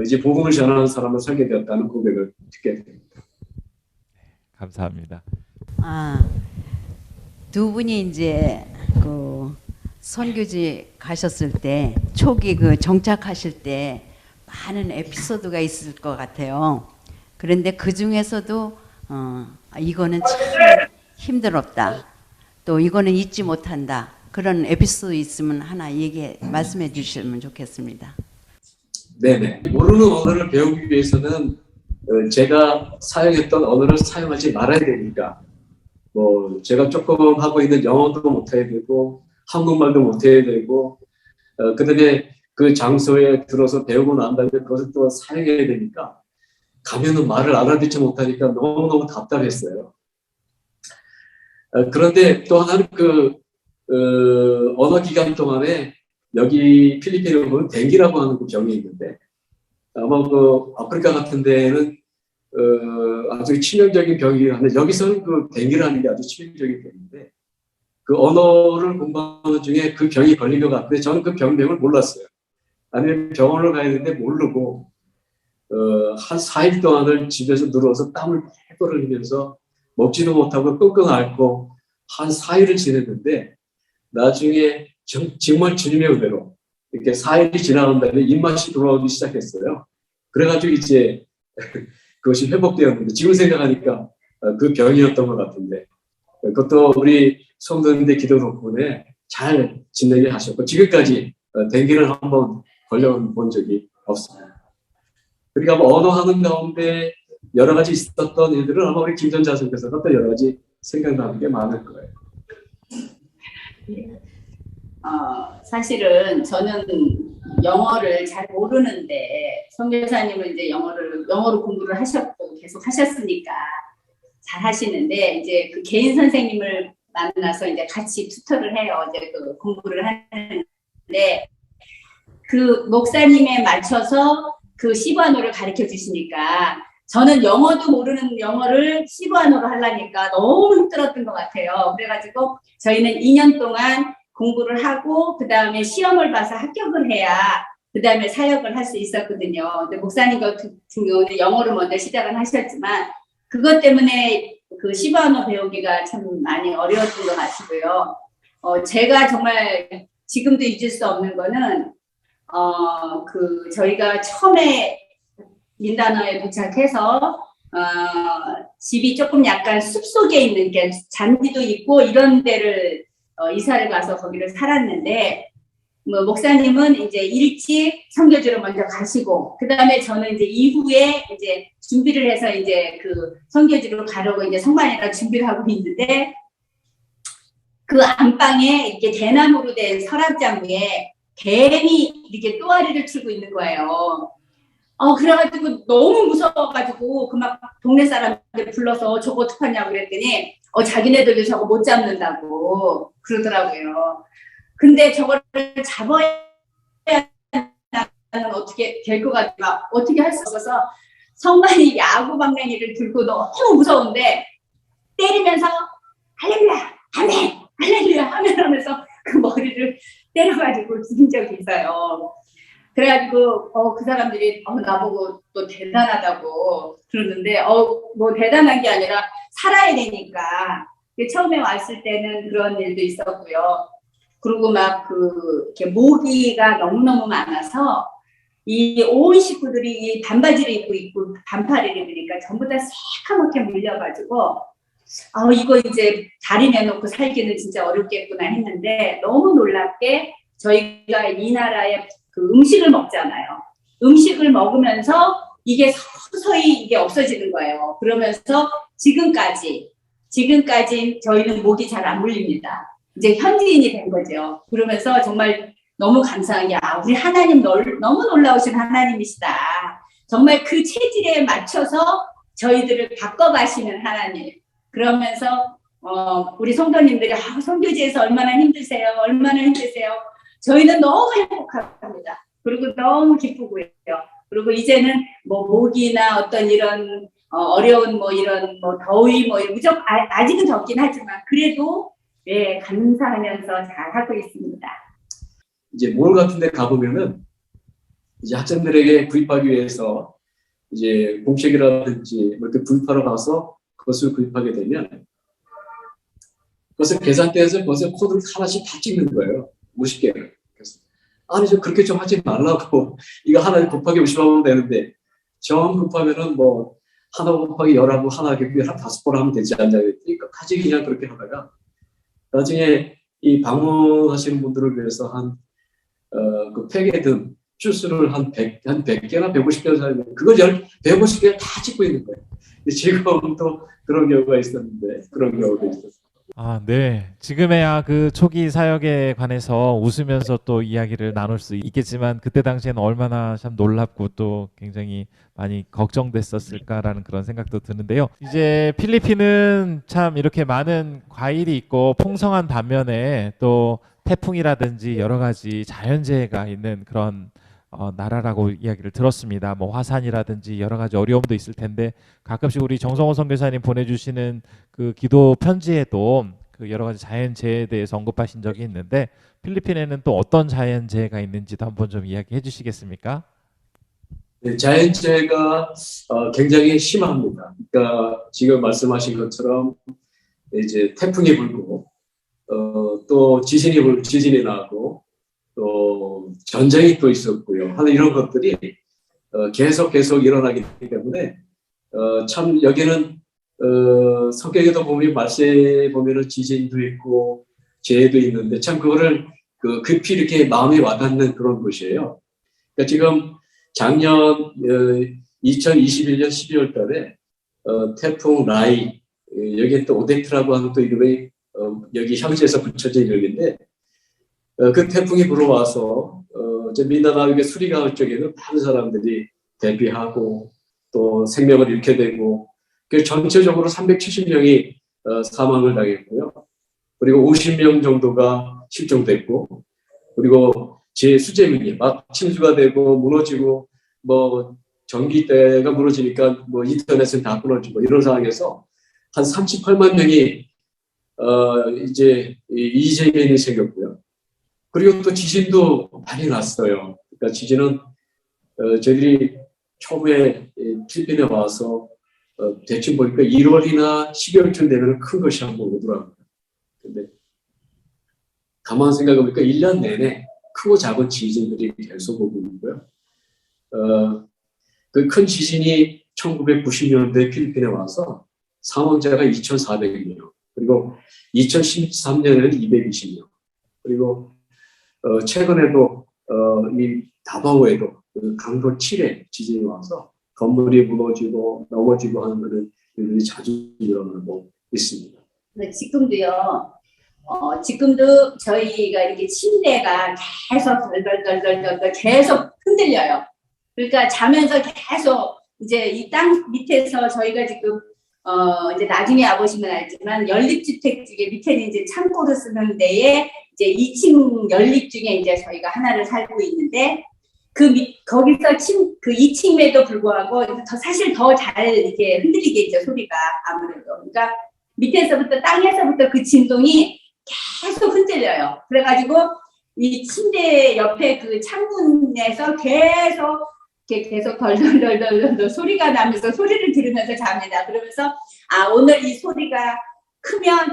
이제 복음을 전하는 사람을 살게 되었다는 고백을 듣게 됩니다. 감사합니다. 두 분이 이제 그 선교지 가셨을 때 초기 그 정착하실 때 많은 에피소드가 있을 것 같아요. 그런데 그 중에서도 이거는 참 힘들었다. 또 이거는 잊지 못한다. 그런 에피소드 있으면 하나 말씀해 주시면 좋겠습니다. 네네. 모르는 언어를 배우기 위해서는 제가 사용했던 언어를 사용하지 말아야 되니까 뭐 제가 조금 하고 있는 영어도 못해야 되고 한국말도 못해야 되고 그다음에 그 장소에 들어서 배우고 난 다음에 그것을 또 사용해야 되니까 가면은 말을 알아듣지 못하니까 너무너무 답답했어요. 그런데 또 하나는 언어 기간 동안에 여기 필리핀에 보면 댕기라고 하는 그 병이 있는데 아마 그 아프리카 같은 데는 아주 치명적인 병이긴 한데 여기서는 그 댕기라는 게 아주 치명적인 병인데 그 언어를 공부하는 중에 그 병이 걸린 것 같은데 저는 그 병명을 몰랐어요. 아니면 병원을 가야 되는데 모르고 한 4일 동안을 집에서 누워서 땀을 뻘뻘 흘리면서 먹지도 못하고 끙끙 앓고 한 4일을 지냈는데 나중에 정말 주님의 은혜로 이렇게 4일이 지나간 다음에 입맛이 돌아오기 시작했어요. 그래가지고 이제 그것이 회복되었는데 지금 생각하니까 그 병이었던 것 같은데 그것도 우리 성도님들 기도 덕분에 잘 지내게 하셨고 지금까지 댕기를 한번 걸려본 적이 없습니다. 그러니까 언어하는 가운데 여러 가지 있었던 일들은 아마 우리 김전자 선교사가 또 여러 가지 생각나는 게 많을 거예요. 사실은 저는 영어를 잘 모르는데 선교사님은 이제 영어로 공부를 하셨고 계속 하셨으니까 잘 하시는데 이제 그 개인 선생님을 만나서 이제 같이 튜터를 해요. 이제 그 공부를 하는데 그 목사님에 맞춰서 그 시부아노를 가르쳐 주시니까 저는 영어도 모르는 영어를 시부아노로 하려니까 너무 힘들었던 것 같아요. 그래가지고 저희는 2년 동안 공부를 하고 그 다음에 시험을 봐서 합격을 해야 그 다음에 사역을 할 수 있었거든요. 근데 목사님 같은 경우는 영어를 먼저 시작을 하셨지만 그것 때문에 그 시부아노 배우기가 참 많이 어려웠던 것 같고요. 제가 정말 지금도 잊을 수 없는 거는 그 저희가 처음에 민다나오에 도착해서 집이 조금 약간 숲속에 있는 게 잔디도 있고 이런 데를 이사를 가서 거기를 살았는데 뭐 목사님은 이제 일찍 선교지로 먼저 가시고 그 다음에 저는 이제 이후에 이제 준비를 해서 이제 그 선교지로 가려고 이제 성만이라 준비를 하고 있는데 그 안방에 이렇게 대나무로 된 서랍장 위에 뱀이 이렇게 또아리를 틀고 있는 거예요. 그래가지고 너무 무서워가지고 그 막 동네 사람들 불러서 저거 어떡하냐고 그랬더니 자기네들도 저거 못 잡는다고 그러더라고요. 근데 저거를 잡아야 나는 어떻게 될 것 같아. 어떻게 할 수 없어서 성만이 야구 방망이를 들고 너무 무서운데 때리면서 할렐루야 아멘 할렐루야 아멘 하면서 그 머리를 때려가지고 죽인 적이 있어요. 그래가지고 그 사람들이 나보고 또 대단하다고 그러는데 뭐 대단한 게 아니라 살아야 되니까 처음에 왔을 때는 그런 일도 있었고요. 그리고 막 이렇게 모기가 너무너무 많아서 이 온 식구들이 이 반바지를 입고 있고 반팔을 입으니까 전부 다 새카맣게 물려가지고 이거 이제 다리 내놓고 살기는 진짜 어렵겠구나 했는데 너무 놀랍게 저희가 이 나라의 그 음식을 먹잖아요. 음식을 먹으면서 이게 서서히 이게 없어지는 거예요. 그러면서 지금까지 저희는 목이 잘 안 물립니다. 이제 현지인이 된 거죠. 그러면서 정말 너무 감사한 게 우리 하나님 너무 놀라우신 하나님이시다. 정말 그 체질에 맞춰서 저희들을 바꿔가시는 하나님. 그러면서 우리 성도님들이 선교지에서 얼마나 힘드세요. 저희는 너무 행복합니다. 그리고 너무 기쁘고요. 그리고 이제는 뭐 모기나 어떤 이런 어려운 뭐 이런 뭐 더위 뭐 무조건 아직은 적긴 하지만 그래도 감사하면서 잘 하고 있습니다. 이제 몰 같은 데 가보면은 이제 학생들에게 구입하기 위해서 이제 공책이라든지 뭐 이렇게 구입하러 가서 그것을 구입하게 되면 그것을 계산대에서 벌써 코드를 하나씩 다 찍는 거예요. 50개를. 그래서 저 그렇게 좀 하지 말라고 이거 하나 곱하기 50하면 되는데 정 곱하면은 뭐 하나 곱하기 10하고 하나 곱하기 한 5번 하면 되지 않냐 그랬더니 끝까지 그냥 그렇게 하다가 나중에 이 방문하시는 분들을 위해서 그 팩에든 주스를 한 100개나 150개 사면 그걸 150개 다 찍고 있는 거예요. 지금도 그런 경우가 있었는데 그런 경우도 있었어요. 네. 지금에야 그 초기 사역에 관해서 웃으면서 또 이야기를 나눌 수 있겠지만 그때 당시에는 얼마나 참 놀랍고 또 굉장히 많이 걱정됐었을까라는 그런 생각도 드는데요. 이제 필리핀은 참 이렇게 많은 과일이 있고 풍성한 반면에 또 태풍이라든지 여러 가지 자연재해가 있는 그런 나라라고 이야기를 들었습니다. 뭐 화산이라든지 여러 가지 어려움도 있을 텐데 가끔씩 우리 정성호 선교사님 보내주시는 그 기도 편지에도 그 여러 가지 자연재해에 대해서 언급하신 적이 있는데 필리핀에는 또 어떤 자연재해가 있는지도 한번 좀 이야기해 주시겠습니까? 네, 자연재해가 굉장히 심합니다. 그러니까 지금 말씀하신 것처럼 이제 태풍이 불고 또 지진이 나고 또 전쟁이 또 있었고요. 하는 이런 것들이 계속 일어나기 때문에 참 여기는 성경에도 보면 말세에 보면은 지진도 있고 재해도 있는데 참 그거를 급히 이렇게 마음에 와닿는 그런 곳이에요. 그러니까 지금 작년 2021년 12월 달에 태풍 라이, 여기에 또 오데트라고 하는 또 이름이 여기 현지에서 붙여진 이름인데, 그 태풍이 불어와서 민다나오의 수리가을 쪽에는 많은 사람들이 대피하고 또 생명을 잃게 되고, 그 전체적으로 370명이 사망을 당했고요. 그리고 50명 정도가 실종됐고, 그리고 제 수재민이 막 침수가 되고 무너지고, 뭐 전기대가 무너지니까 뭐 인터넷은 다 끊어지고 이런 상황에서 한 38만 명이 이제 이재민이 생겼고요. 그리고 또 지진도 많이 났어요. 그러니까 지진은 저희들이 초부에 필리핀에 와서 대충 보니까 1월이나 12월쯤 되면 큰 것이 한번 오더라고요. 근데 가만 생각해보니까 1년 내내 크고 작은 지진들이 계속 오고 있고요. 그 큰 지진이 1990년대 필리핀에 와서 사망자가 2,400명, 그리고 2013년에는 220명, 그리고 최근에도 이 다바오에도 그 강도 7의 지진이 와서 건물이 무너지고 넘어지고 하는 그런 일들이 자주 일어나고 있습니다. 네, 지금도요. 지금도 저희가 이렇게 침대가 계속 덜덜덜덜덜 계속 흔들려요. 그러니까 자면서 계속 이제 이 땅 밑에서 저희가 지금 이제 나중에 와보시면 알지만 연립주택 중에 밑에는 이제 창고로 쓰는 데에 이제 2층 연립 중에 이제 저희가 하나를 살고 있는데 거기서 그 2층에도 불구하고 사실 더 잘 이렇게 흔들리겠죠, 소리가 아무래도. 그러니까 밑에서부터 땅에서부터 그 진동이 계속 흔들려요. 그래가지고 이 침대 옆에 그 창문에서 계속 덜덜덜덜 소리가 나면서 소리를 들으면서 잡니다. 그러면서 오늘 이 소리가 크면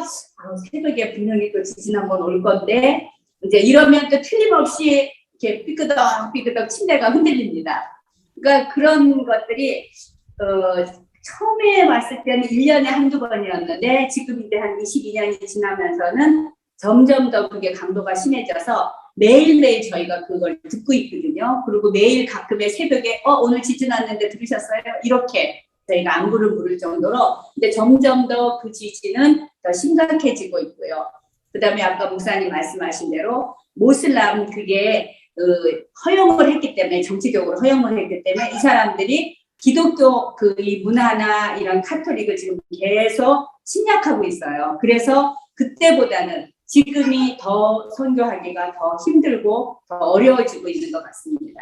새벽에 분명히 또 지진 한번 올 건데 이제 이러면 또 틀림없이 이렇게 삐끄덕 침대가 흔들립니다. 그러니까 그런 것들이 처음에 왔을 때는 1년에 한두 번이었는데 지금 이제 한 22년이 지나면서는 점점 더 그게 강도가 심해져서 매일매일 저희가 그걸 듣고 있거든요. 그리고 매일 가끔의 새벽에 오늘 지진 왔는데 들으셨어요? 이렇게 저희가 안부를 물을 정도로. 근데 점점 더 그 지진은 더 심각해지고 있고요. 그 다음에 아까 목사님 말씀하신 대로 모슬람 그게 허용을 했기 때문에, 정치적으로 허용을 했기 때문에 이 사람들이 기독교 이 문화나 이런 카톨릭을 지금 계속 침략하고 있어요. 그래서 그때보다는 지금이 더 선교하기가 더 힘들고 더 어려워지고 있는 것 같습니다.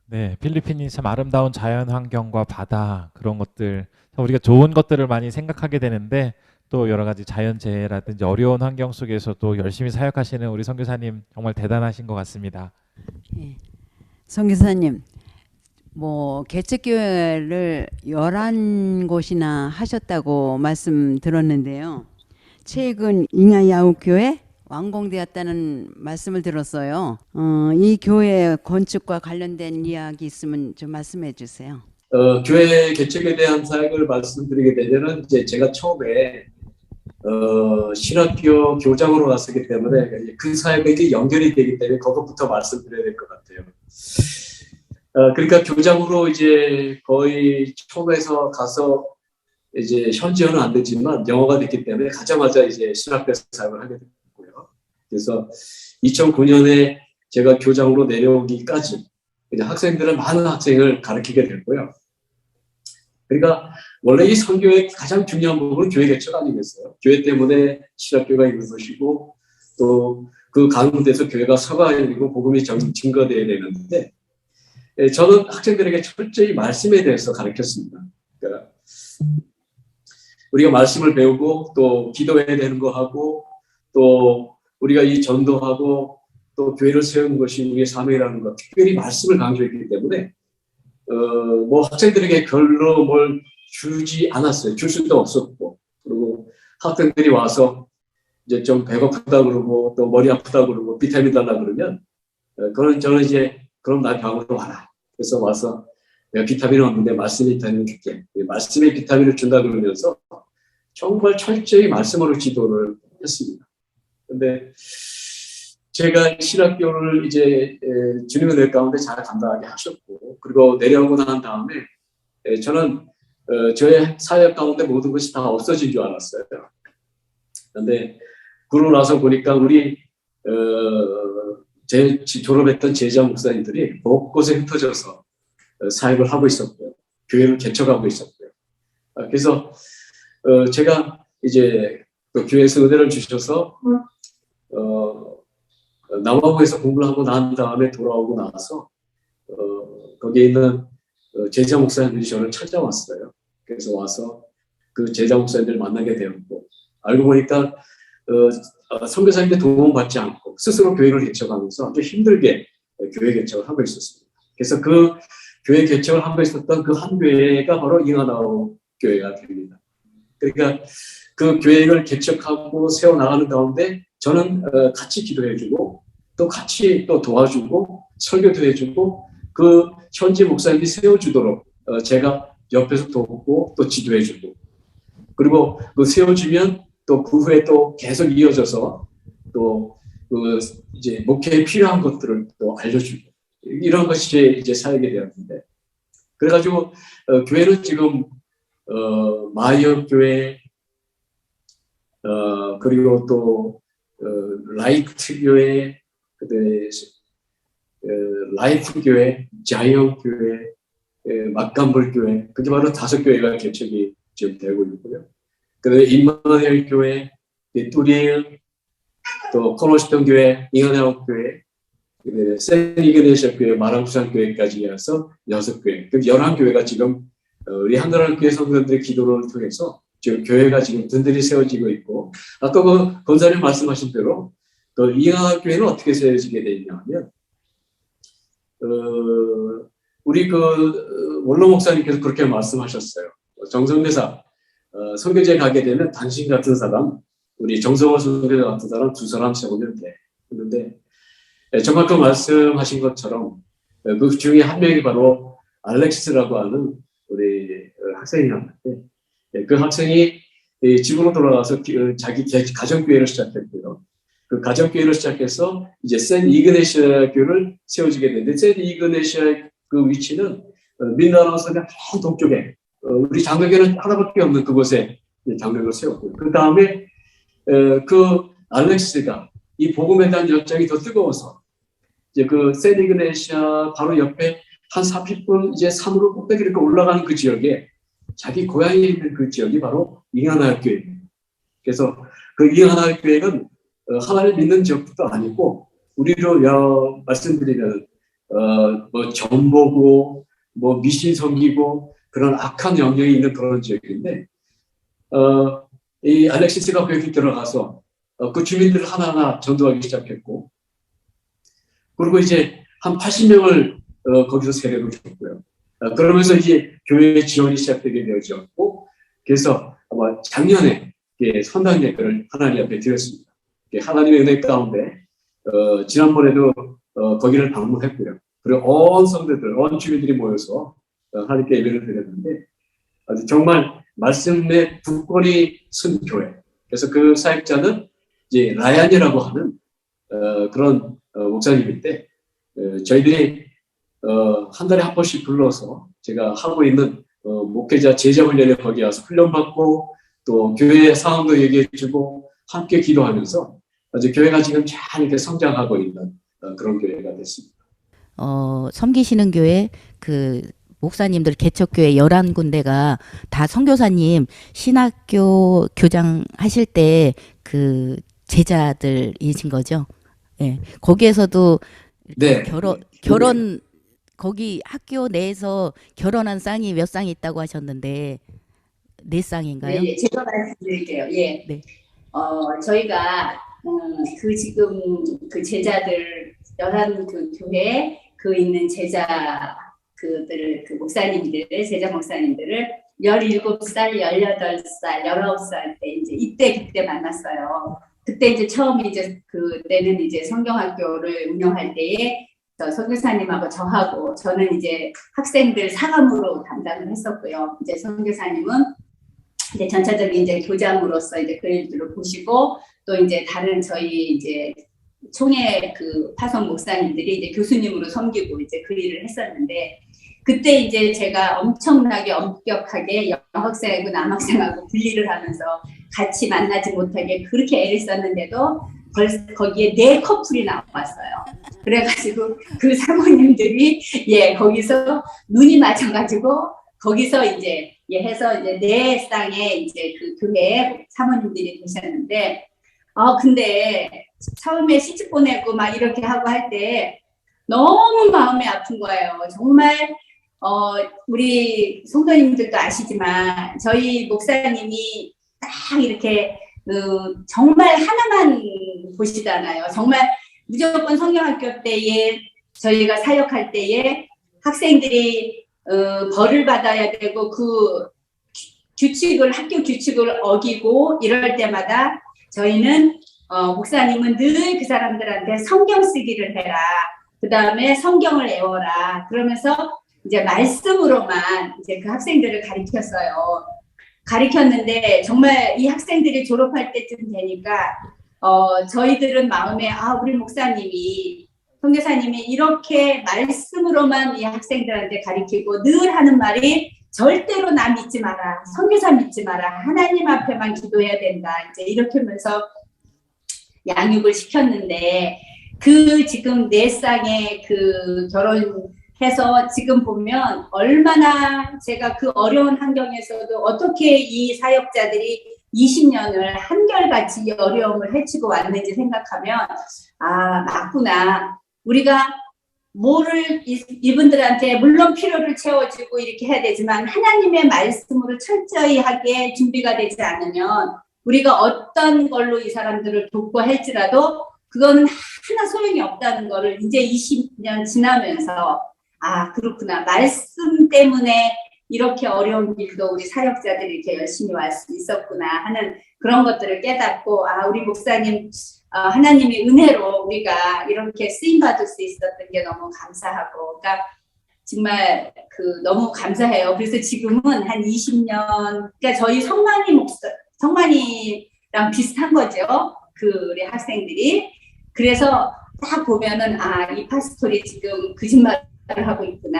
네, 필리핀이 참 아름다운 자연 환경과 바다 그런 것들, 참 우리가 좋은 것들을 많이 생각하게 되는데 또 여러 가지 자연재해라든지 어려운 환경 속에서도 열심히 사역하시는 우리 선교사님 정말 대단하신 것 같습니다. 예. 선교사님, 뭐 개척교회를 11곳이나 하셨다고 말씀 들었는데요. 최근 잉하야우교회 완공되었다는 말씀을 들었어요. 이 교회 건축과 관련된 이야기 있으면 좀 말씀해 주세요. 교회 개척에 대한 사역을 말씀드리게 되면은 이제 제가 처음에 신학교 교장으로 갔었기 때문에 그 사역이 연결이 되기 때문에 그것부터 말씀드려야 될 것 같아요. 그러니까 교장으로 이제 거의 처음에서 가서 이제 현지어는 안 되지만 영어가 됐기 때문에 가자마자 이제 신학교 사역을 하게 됐고요. 그래서 2009년에 제가 교장으로 내려오기까지 이제 많은 학생을 가르치게 됐고요. 그러니까 원래 이 선교의 가장 중요한 부분은 교회 개척 아니겠어요? 교회 때문에 신학교가 있는 것이고 또 그 가운데서 교회가 서가이고 복음이 증거되어야 되는데, 저는 학생들에게 철저히 말씀에 대해서 가르쳤습니다. 그러니까 우리가 말씀을 배우고 또 기도해야 되는 거 하고 또 우리가 이 전도하고 또 교회를 세우는 것이 우리의 사명이라는 것, 특별히 말씀을 강조했기 때문에 뭐 학생들에게 별로 뭘 주지 않았어요. 줄 수도 없었고, 그리고 학생들이 와서 이제 좀 배고프다 그러고 또 머리 아프다 그러고 비타민 달라 그러면 저는 이제 그럼 나 병원으로 와라. 그래서 와서 내가 비타민을 얻는데 말씀의 비타민을 줄게. 말씀의 비타민을 준다 그러면서 정말 철저히 말씀으로 지도를 했습니다. 근데 제가 신학교를 이제 주님의 내 가운데 잘 감당하게 하셨고, 그리고 내려오고 난 다음에 저는 저의 사역 가운데 모든 것이 다 없어진 줄 알았어요. 그런데 그러고 나서 보니까 우리 제 졸업했던 제자 목사님들이 곳곳에 흩어져서 사역을 하고 있었고요. 교회를 개척하고 있었고요. 그래서 제가 이제 그 교회에서 은혜를 주셔서 남아부에서 공부를 하고 난 다음에 돌아오고 나서 거기에 있는 제자 목사님들이 저를 찾아왔어요. 그래서 와서 그 제자 목사님들을 만나게 되었고, 알고 보니까 선교사님들 도움 받지 않고 스스로 교회를 개척하면서 아주 힘들게 교회 개척을 하고 있었습니다. 그래서 그 교회 개척을 하고 있었던 그 한 교회가 바로 잉하나오 교회가 됩니다. 그러니까 그 교회를 개척하고 세워나가는 가운데 저는 같이 기도해주고 또 같이 또 도와주고 설교도 해주고 그 현지 목사님이 세워주도록 제가 옆에서 돕고 또 지도해주고, 그리고 그 세워주면 또 그 후에 또 계속 이어져서 또 그 이제 목회에 필요한 것들을 또 알려주고, 이런 것이 이제 사역이 되었는데, 그래가지고 교회는 지금 마이어 교회 그리고 또 라이트 교회, 그다음에 라이프 교회, 자이언 교회, 막간불 교회, 그게 바로 5교회가 개척이 지금 되고 있고요. 그다음에 임마누엘 교회, 뚜리엘, 또 코너스턴 교회, 잉하나오 교회, 센 이그네시아 교회, 마랑부산 교회까지 해서 6교회, 그럼 11교회가 지금 우리 한나라 교회 성도들의 기도를 통해서 지금 교회가 지금 든든히 세워지고 있고, 아까 그 권사님 말씀하신 대로 그 잉하나오 교회는 어떻게 세워지게 되냐면 우리 그 원로 목사님께서 그렇게 말씀하셨어요. 정성대사 선교제 가게 되면 당신 같은 사람, 우리 정성호 선교사 같은 사람 2사람 세우면 돼. 그런데 정말 그 말씀하신 것처럼 그 중에 한 명이 바로 알렉시스라고 하는 우리 학생이었는데, 그 학생이 집으로 돌아가서 자기 가정교회를 시작했고요. 그 가정교회를 시작해서 이제 센 이그네시아 교회를 세워지게 됐는데, 센 이그네시아 그 위치는 민다나오에서 그냥 동쪽에 우리 장로교는 하나밖에 없는 그곳에 장로교를 세웠고요. 그 다음에 그 알렉스가 이 복음에 대한 열정이 더 뜨거워서 이제 그 센 이그네시아 바로 옆에 한 30분 이제 산으로 꼭대기 이렇게 올라가는 그 지역에 자기 고향에 있는 그 지역이 바로 잉하나오 교회입니다. 그래서 그 잉하나오 교회는 하나님 믿는 지역도 아니고, 우리로 말씀드리면 뭐 정보고 뭐 미신 섬기고 그런 악한 영역이 있는 그런 지역인데, 이 알렉시스가 거기 들어가서 그 주민들을 하나하나 전도하기 시작했고, 그리고 이제 한 80명을 거기서 세례를 줬고요. 그러면서 이제 교회 지원이 시작되게 되어졌고, 그래서 아마 작년에 선당 예배를 하나님 앞에 드렸습니다. 하나님의 은혜 가운데 지난번에도 거기를 방문했고요. 그리고 온 성도들, 온 주민들이 모여서 하나님께 예배를 드렸는데, 아주 정말 말씀의 굳건히 쓴 교회. 그래서 그 사역자는 이제 라얀이라고 하는 그런 목사님인데, 저희들이 한 달에 한 번씩 불러서 제가 하고 있는 목회자 제자 훈련에 거기 와서 훈련받고 또 교회 상황도 얘기해주고 함께 기도하면서 아주 교회가 지금 잘 이렇게 성장하고 있는 그런 교회가 됐습니다. 섬기시는 교회 그 목사님들 개척교회 11군데가 다 선교사님 신학교 교장 하실 때 그 제자들이신 거죠? 예. 거기에서도 네. 결혼 거기 학교 내에서 결혼한 쌍이 몇 쌍이 있다고 하셨는데 4쌍인가요? 네, 제가 말씀드릴게요. 예. 네. 저희가 그 지금 그 제자들 11 그 교회 그 있는 제자 그들을 그 목사님들 제자 목사님들을 17살, 18살, 19살 때 이제 이때 그때 만났어요. 그때 이제 처음 이제 그때는 이제 성경학교를 운영할 때에 선교사님하고 저하고 저는 이제 학생들 사감으로 담당을 했었고요. 이제 선교사님은 이제 전체적인 이제 교장으로서 이제 그 일들을 보시고 또 이제 다른 저희 이제 총회 그 파송 목사님들이 이제 교수님으로 섬기고 이제 그 일을 했었는데, 그때 이제 제가 엄청나게 엄격하게 여학생하고 남학생하고 분리를 하면서 같이 만나지 못하게 그렇게 애를 썼는데도 벌써 거기에 4커플이 나왔어요. 그래가지고 그 사모님들이 예 거기서 눈이 맞아가지고 거기서 이제 예 해서 이제 내 쌍에 이제 그 교회 사모님들이 되셨는데 근데 처음에 시집 보내고 막 이렇게 하고 할 때 너무 마음이 아픈 거예요. 정말 우리 성도님들도 아시지만 저희 목사님이 딱 이렇게 정말 하나만 보시잖아요. 정말 무조건 성경학교 때에 저희가 사역할 때에 학생들이 벌을 받아야 되고 그 학교 규칙을 어기고 이럴 때마다 저희는 목사님은 늘 그 사람들한테 성경 쓰기를 해라. 그 다음에 성경을 외워라. 그러면서 이제 말씀으로만 이제 그 학생들을 가르쳤어요. 가르쳤는데 정말 이 학생들이 졸업할 때쯤 되니까 저희들은 마음에 우리 목사님이 선교사님이 이렇게 말씀으로만 이 학생들한테 가르치고 늘 하는 말이 절대로 나 믿지 마라. 선교사 믿지 마라. 하나님 앞에만 기도해야 된다. 이제 이렇게 하면서 양육을 시켰는데 그 지금 4쌍의 그 결혼해서 지금 보면 얼마나 제가 그 어려운 환경에서도 어떻게 이 사역자들이 20년을 한결같이 이 어려움을 헤치고 왔는지 생각하면 맞구나. 우리가 뭐를 이분들한테 물론 필요를 채워주고 이렇게 해야 되지만 하나님의 말씀으로 철저히 하게 준비가 되지 않으면 우리가 어떤 걸로 이 사람들을 돕고 할지라도 그거는 하나 소용이 없다는 거를 이제 20년 지나면서 그렇구나. 말씀 때문에 이렇게 어려운 길도 우리 사역자들이 이렇게 열심히 갈 수 있었구나 하는 그런 것들을 깨닫고 우리 목사님 하나님의 은혜로 우리가 이렇게 쓰임받을 수 있었던 게 너무 감사하고 그러니까 정말 너무 감사해요. 그래서 지금은 한 20년 그러니까 저희 성만이랑 비슷한 거죠. 우리 학생들이. 그래서 딱 보면은 이 파스토리 지금 거짓말을 하고 있구나.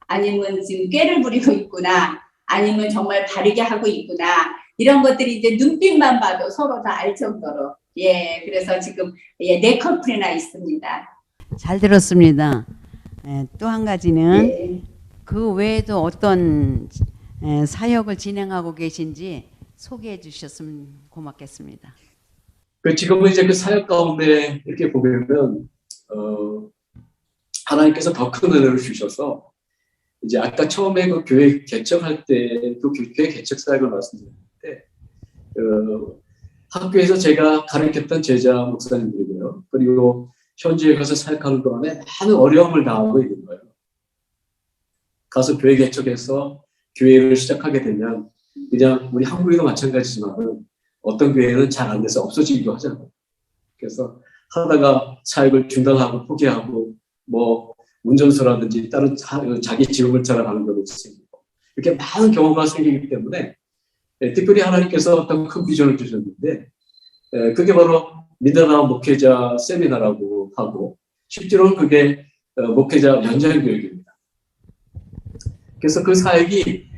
아니면 지금 꾀를 부리고 있구나. 아니면 정말 바르게 하고 있구나. 이런 것들이 이제 눈빛만 봐도 서로 다 알 정도로. 예, 그래서 지금 4커플이나 있습니다. 잘 들었습니다. 또 한 가지는 그 외에도 어떤 사역을 진행하고 계신지 소개해 주셨으면 고맙겠습니다. 지금은 이제 그 사역 가운데 이렇게 보면 하나님께서 더 큰 은혜를 주셔서 이제 아까 처음에 그 교회 개척할 때 그 교회 개척 사역을 말씀드렸는데 학교에서 제가 가르쳤던 제자 목사님들이고요. 그리고 현지에 가서 사역하는 동안에 많은 어려움을 당하고 있는 거예요. 가서 교회 개척해서 교회를 시작하게 되면 그냥 우리 한국에도 마찬가지지만 어떤 교회는 잘 안 돼서 없어지기도 하잖아요. 그래서 하다가 사역을 중단하고 포기하고 뭐 운전소라든지 다른 자기 직업을 찾아가는 경우도 생기고 이렇게 많은 경우가 생기기 때문에 특별히 하나님께서 어떤 큰 비전을 주셨는데 그게 바로 민다나오 목회자 세미나라고 하고 실제로는 그게 목회자 연장교육입니다. 그래서 그 사역이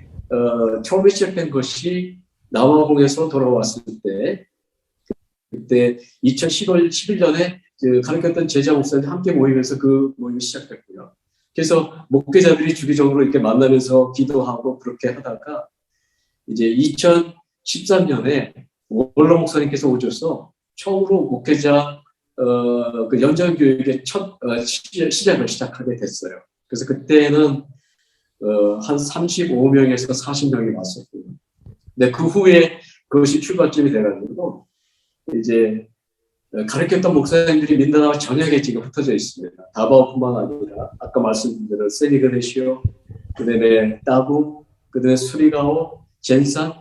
처음에 시작된 것이 남아공에서 돌아왔을 때 그때 2011년에 가르쳤던 제자 목사님 함께 모이면서 그 모임이 시작됐고요. 그래서 목회자들이 주기적으로 이렇게 만나면서 기도하고 그렇게 하다가 이제 2013년에 원로 목사님께서 오셔서 처음으로 목회자 그 연장 교육의 첫 시작을 시작하게 됐어요. 그래서 그때는 한 35명에서 40명이 왔었고요. 근데 그 후에 그것이 출발점이 돼가지고 이제 가르쳤던 목사님들이 민다나오 전역에 지금 흩어져 있습니다. 다바오뿐만 아니라 아까 말씀드린 대로 세니그네시오, 그다음에 따부, 그다음에 수리가오, 젠산,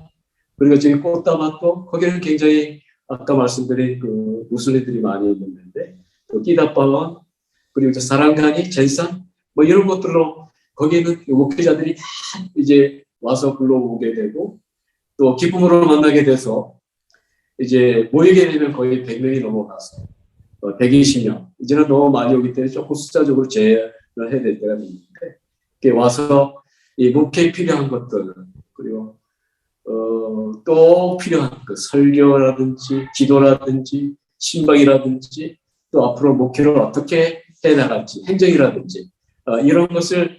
그리고 저기 꽃다마또 거기는 굉장히 아까 말씀드린 그 무슬림들이 많이 있는데 또 끼다빠원 그리고 사랑가니, 젠산 뭐 이런 것들로 거기는 목회자들이 다 이제 와서 불러오게 되고 또 기쁨으로 만나게 돼서 이제 모이게 되면 거의 100명이 넘어가서 120명 이제는 너무 많이 오기 때문에 조금 숫자적으로 제한을 해야 될 때가 있는데 와서 이 목회에 필요한 것들, 그리고 또 필요한 그 설교라든지 기도라든지 신방이라든지 또 앞으로 목회를 어떻게 해나갈지 행정이라든지 이런 것을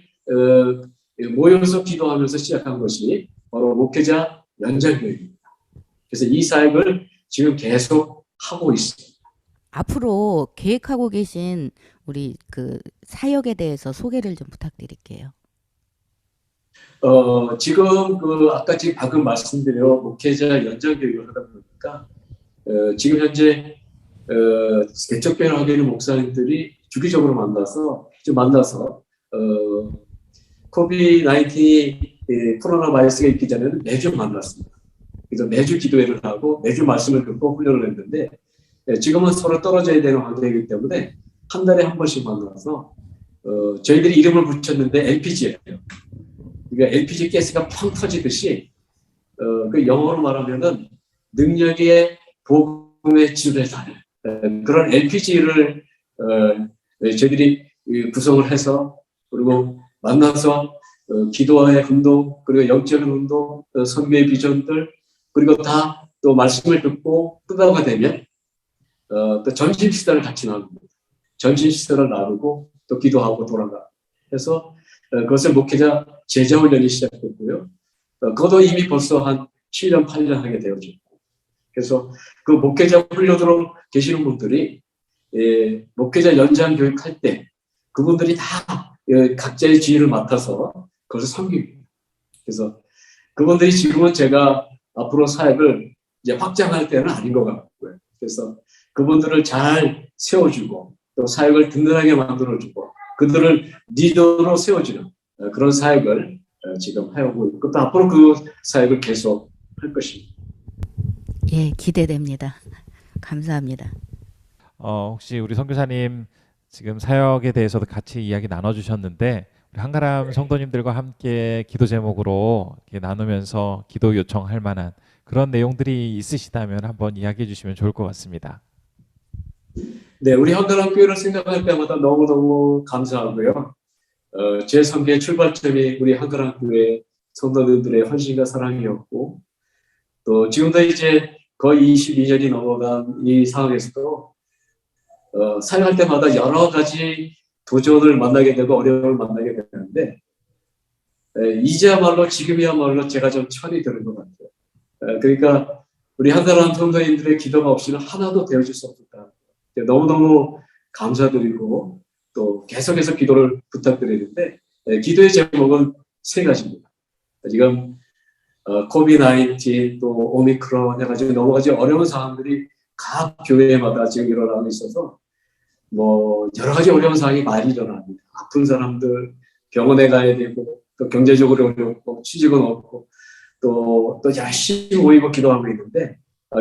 모여서 기도하면서 시작한 것이 바로 목회자 연장교육입니다. 그래서 이 사역을 지금 계속 하고 있습니다. 앞으로 계획하고 계신 우리 그 사역에 대해서 소개를 좀 부탁드릴게요. 지금 아까 지금 방금 말씀드린 목회자 연장 교육을 하다 보니까 지금 현재 개척교회를 하게 되는 목사님들이 주기적으로 만나서 코비드-19이 코로나 바이러스가 있기 전에는 매주 만났습니다. 그래서 매주 기도회를 하고 매주 말씀을 듣고 훈련을 했는데 지금은 서로 떨어져야 되는 환경이기 때문에 한 달에 한 번씩 만나서 저희들이 이름을 붙였는데 LPG예요. 그러니까 LPG 가스가 펑 터지듯이 그 영어로 말하면은 능력의 복음의 지뢰 달 그런 LPG를 저희들이 구성을 해서 그리고 만나서 기도의 운동 그리고 영적인 운동 선교의 비전들 그리고 다 또 말씀을 듣고 끝나가 되면 또 전신 시대를 같이 나눕니다. 전신 시대를 나누고 또 기도하고 돌아가 해서 그것을 목회자 제자 훈련이 시작됐고요. 그것도 이미 벌써 한 7년, 8년 하게 되어졌고. 그래서 그 목회자 훈련으로 계시는 분들이 목회자 연장 교육할 때 그분들이 다 각자의 지위를 맡아서 그것을 섬깁니다. 그래서 그분들이 지금은 제가 앞으로 사역을 이제 확장할 때는 아닌 것 같고요. 그래서 그분들을 잘 세워주고 또 사역을 든든하게 만들어주고 그들을 리더로 세워주는 그런 사역을 지금 하고 있고 또 앞으로 그 사역을 계속 할 것입니다. 예, 기대됩니다. 감사합니다. 혹시 우리 선교사님 지금 사역에 대해서도 같이 이야기 나눠주셨는데 우리 한가람 성도님들과 함께 기도 제목으로 이렇게 나누면서 기도 요청할 만한 그런 내용들이 있으시다면 한번 이야기해 주시면 좋을 것 같습니다. 네, 우리 한가람 교회를 생각할 때마다 너무너무 감사하고요. 제 선교의 출발점이 우리 한가람 교회 성도들의 헌신과 사랑이었고 또 지금도 이제 거의 22년이 넘어간 이 상황에서도 사역할 때마다 여러 가지 도전을 만나게 되고 어려움을 만나게 되는데 이제야말로 지금이야말로 제가 좀 철이 드는 것 같아요. 그러니까 우리 한가람 성도님들의 기도가 없이는 하나도 되어질 수 없다. 너무너무 감사드리고 또 계속해서 기도를 부탁드리는데 기도의 제목은 세 가지입니다. 지금 코비드-19 또 오미크론 해가지고 여러 가지 어려운 상황들이 각 교회마다 지금 일어나고 있어서 뭐 여러 가지 어려운 상황이 많이 일어납니다. 아픈 사람들 병원에 가야 되고 또 경제적으로 어렵고 취직은 없고 또 열심히 모이고 기도하고 있는데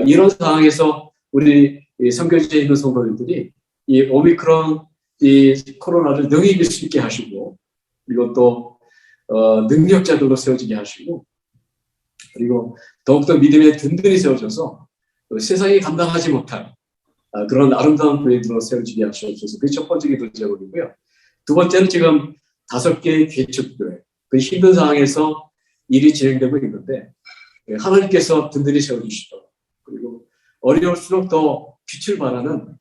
이런 상황에서 우리 선교지에 있는 성도들이 이 오미크론 이 코로나를 능히 이길 수 있게 하시고 그리고 또 능력자들로 세워지게 하시고 그리고 더욱더 믿음에 든든히 세워져서 세상이 감당하지 못할 그런 아름다운 교회들로 세워지게 하시옵소서. 그게 첫 번째 기도 제목이고요. 두 번째는 지금 5개의 개척교회 그 힘든 상황에서 일이 진행되고 있는데 하나님께서 든든히 세워주시도록 그리고 어려울수록 더 빛을 발하는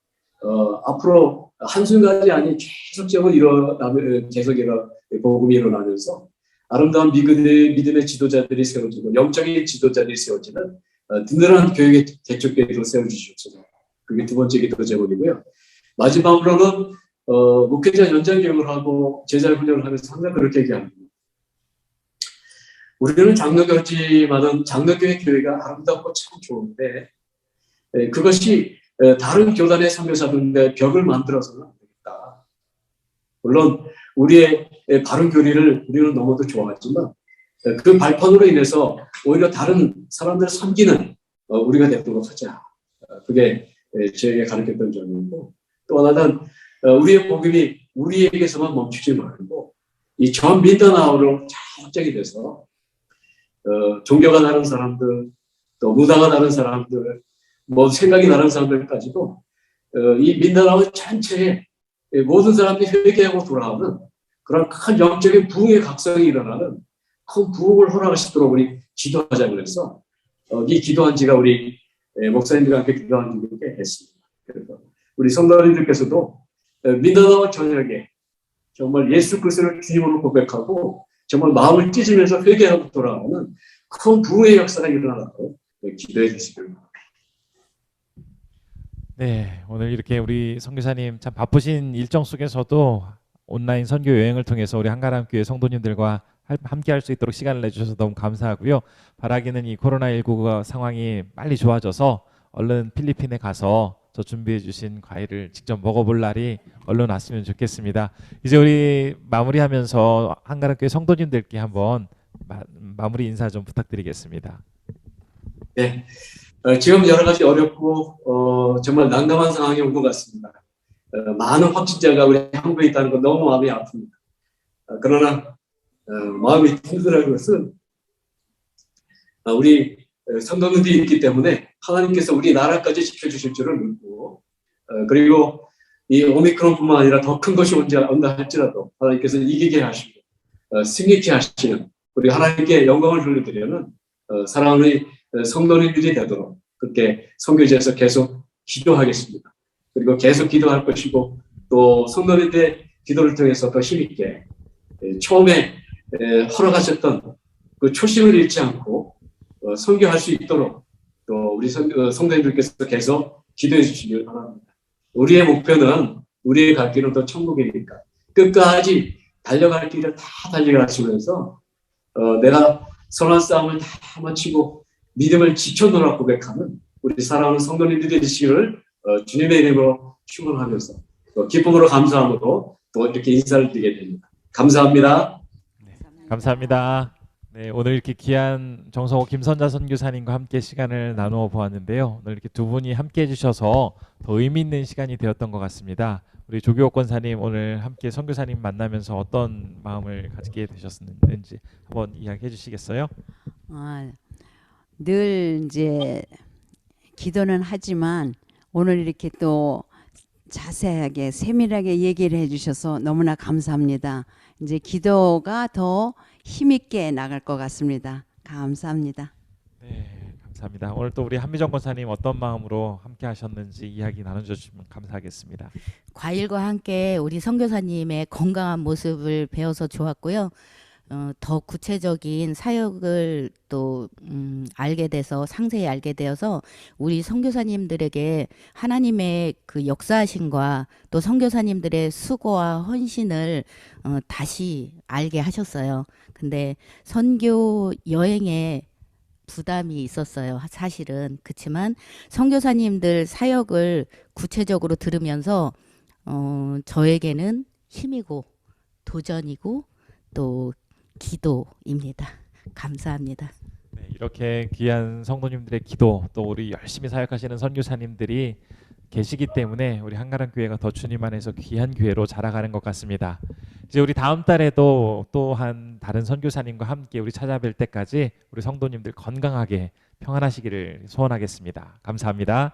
앞으로 한순간이 아닌 계속적으로 복음이 일어나면서 아름다운 믿음의 지도자들이 세워지고 영적인 지도자들이 세워지는 든든한 교육의 개척교회로 세워주시옵소서. 그게 두 번째 기도 제목이고요. 마지막으로는 목회자 연장 교육을 하고 제자 훈련을 하면서 항상 그렇게 얘기합니다. 우리는 장로교지만은 장로교회 교회가 아름답고 참 좋은데 그것이 다른 교단의 선교사들의 벽을 만들어서는 안 되겠다. 물론 우리의 바른 교리를 우리는 너무도 좋아하지만 그 발판으로 인해서 오히려 다른 사람들을 섬기는 우리가 되도록 하자. 그게 저에게 가르쳤던 점이고 또 하나는 우리의 복음이 우리에게서만 멈추지 말고 이 전 민다나오로 잘 확장이 돼서 종교가 다른 사람들 또 문화가 다른 사람들 뭐 생각이 다른 사람들까지도 이 민다나오 전체에 모든 사람들이 회개하고 돌아오는 그런 큰 영적인 부흥의 각성이 일어나는 큰 부흥을 허락하시도록 우리 기도하자 그래서 이 기도한 지가 우리 목사님들과 함께 기도한 지가 꽤 됐습니다. 그래서 우리 성도님들께서도 민다나오 저녁에 정말 예수 그리스도를 주님으로 고백하고 정말 마음을 찢으면서 회개하고 돌아가는 큰 부흥의 역사가 일어나도록 기도해 주시길 바랍니다. 네, 오늘 이렇게 우리 선교사님 참 바쁘신 일정 속에서도 온라인 선교 여행을 통해서 우리 한가람교회 성도님들과 함께 할 수 있도록 시간을 내주셔서 너무 감사하고요. 바라기는 이 코로나19 상황이 빨리 좋아져서 얼른 필리핀에 가서 저 준비해 주신 과일을 직접 먹어볼 날이 얼른 왔으면 좋겠습니다. 이제 우리 마무리하면서 한가람교회 성도님들께 한번 마무리 인사 좀 부탁드리겠습니다. 네, 지금 여러 가지 어렵고 정말 난감한 상황이 온 것 같습니다. 많은 확진자가 우리 한국에 있다는 건 너무 마음이 아픕니다. 그러나 마음이 힘들어하는 것은 우리 성도님들이 있기 때문에 하나님께서 우리 나라까지 지켜주실 줄을 믿고 그리고 이 오미크론뿐만 아니라 더 큰 것이 온다 할지라도 하나님께서 이기게 하시고 승리케 하시는 우리 하나님께 영광을 돌려드리는 사랑하는 성도님들이 되도록 그렇게 선교지에서 계속 기도하겠습니다. 그리고 계속 기도할 것이고 또 성도님들의 기도를 통해서 더 힘있게 처음에 허락하셨던 그 초심을 잃지 않고 선교할 수 있도록 또 우리 성도님들께서 계속 기도해 주시길 바랍니다. 우리의 목표는 우리의 갈 길은 또 천국이니까 끝까지 달려갈 길을 다 달려가시면서 내가 선한 싸움을 다 마치고 믿음을 지켜놓으라 고백하는 우리 사랑하는 성도님들이 되시기를 주님의 이름으로 축원하면서 또 기쁨으로 감사함으로 또 이렇게 인사를 드리게 됩니다. 감사합니다. 네, 감사합니다. 네, 오늘 이렇게 귀한 정성호 김선자 선교사님과 함께 시간을 나누어 보았는데요. 오늘 이렇게 두 분이 함께 해주셔서 더 의미 있는 시간이 되었던 것 같습니다. 우리 조교옥 권사님 오늘 함께 선교사님 만나면서 어떤 마음을 가지게 되셨는지 한번 이야기해 주시겠어요? 늘 이제 기도는 하지만 오늘 이렇게 또 자세하게 세밀하게 얘기를 해주셔서 너무나 감사합니다. 이제 기도가 더 힘있게 나갈 것 같습니다. 감사합니다. 네, 감사합니다. 오늘 또 우리 한미정 권사님 어떤 마음으로 함께 하셨는지 이야기 나눠주시면 감사하겠습니다. 과일과 함께 우리 선교사님의 건강한 모습을 배워서 좋았고요. 더 구체적인 사역을 또 알게 돼서 상세히 알게 되어서 우리 선교사님들에게 하나님의 그 역사하심과 또 선교사님들의 수고와 헌신을 다시 알게 하셨어요. 근데 선교 여행에 부담이 있었어요. 사실은. 그렇지만 선교사님들 사역을 구체적으로 들으면서 저에게는 힘이고 도전이고 또 기도입니다. 감사합니다. 네, 이렇게 귀한 성도님들의 기도 또 우리 열심히 사역하시는 선교사님들이 계시기 때문에 우리 한가람 교회가 더 주님 안에서 귀한 교회로 자라가는 것 같습니다. 이제 우리 다음 달에도 또한 다른 선교사님과 함께 우리 찾아뵐 때까지 우리 성도님들 건강하게 평안하시기를 소원하겠습니다. 감사합니다.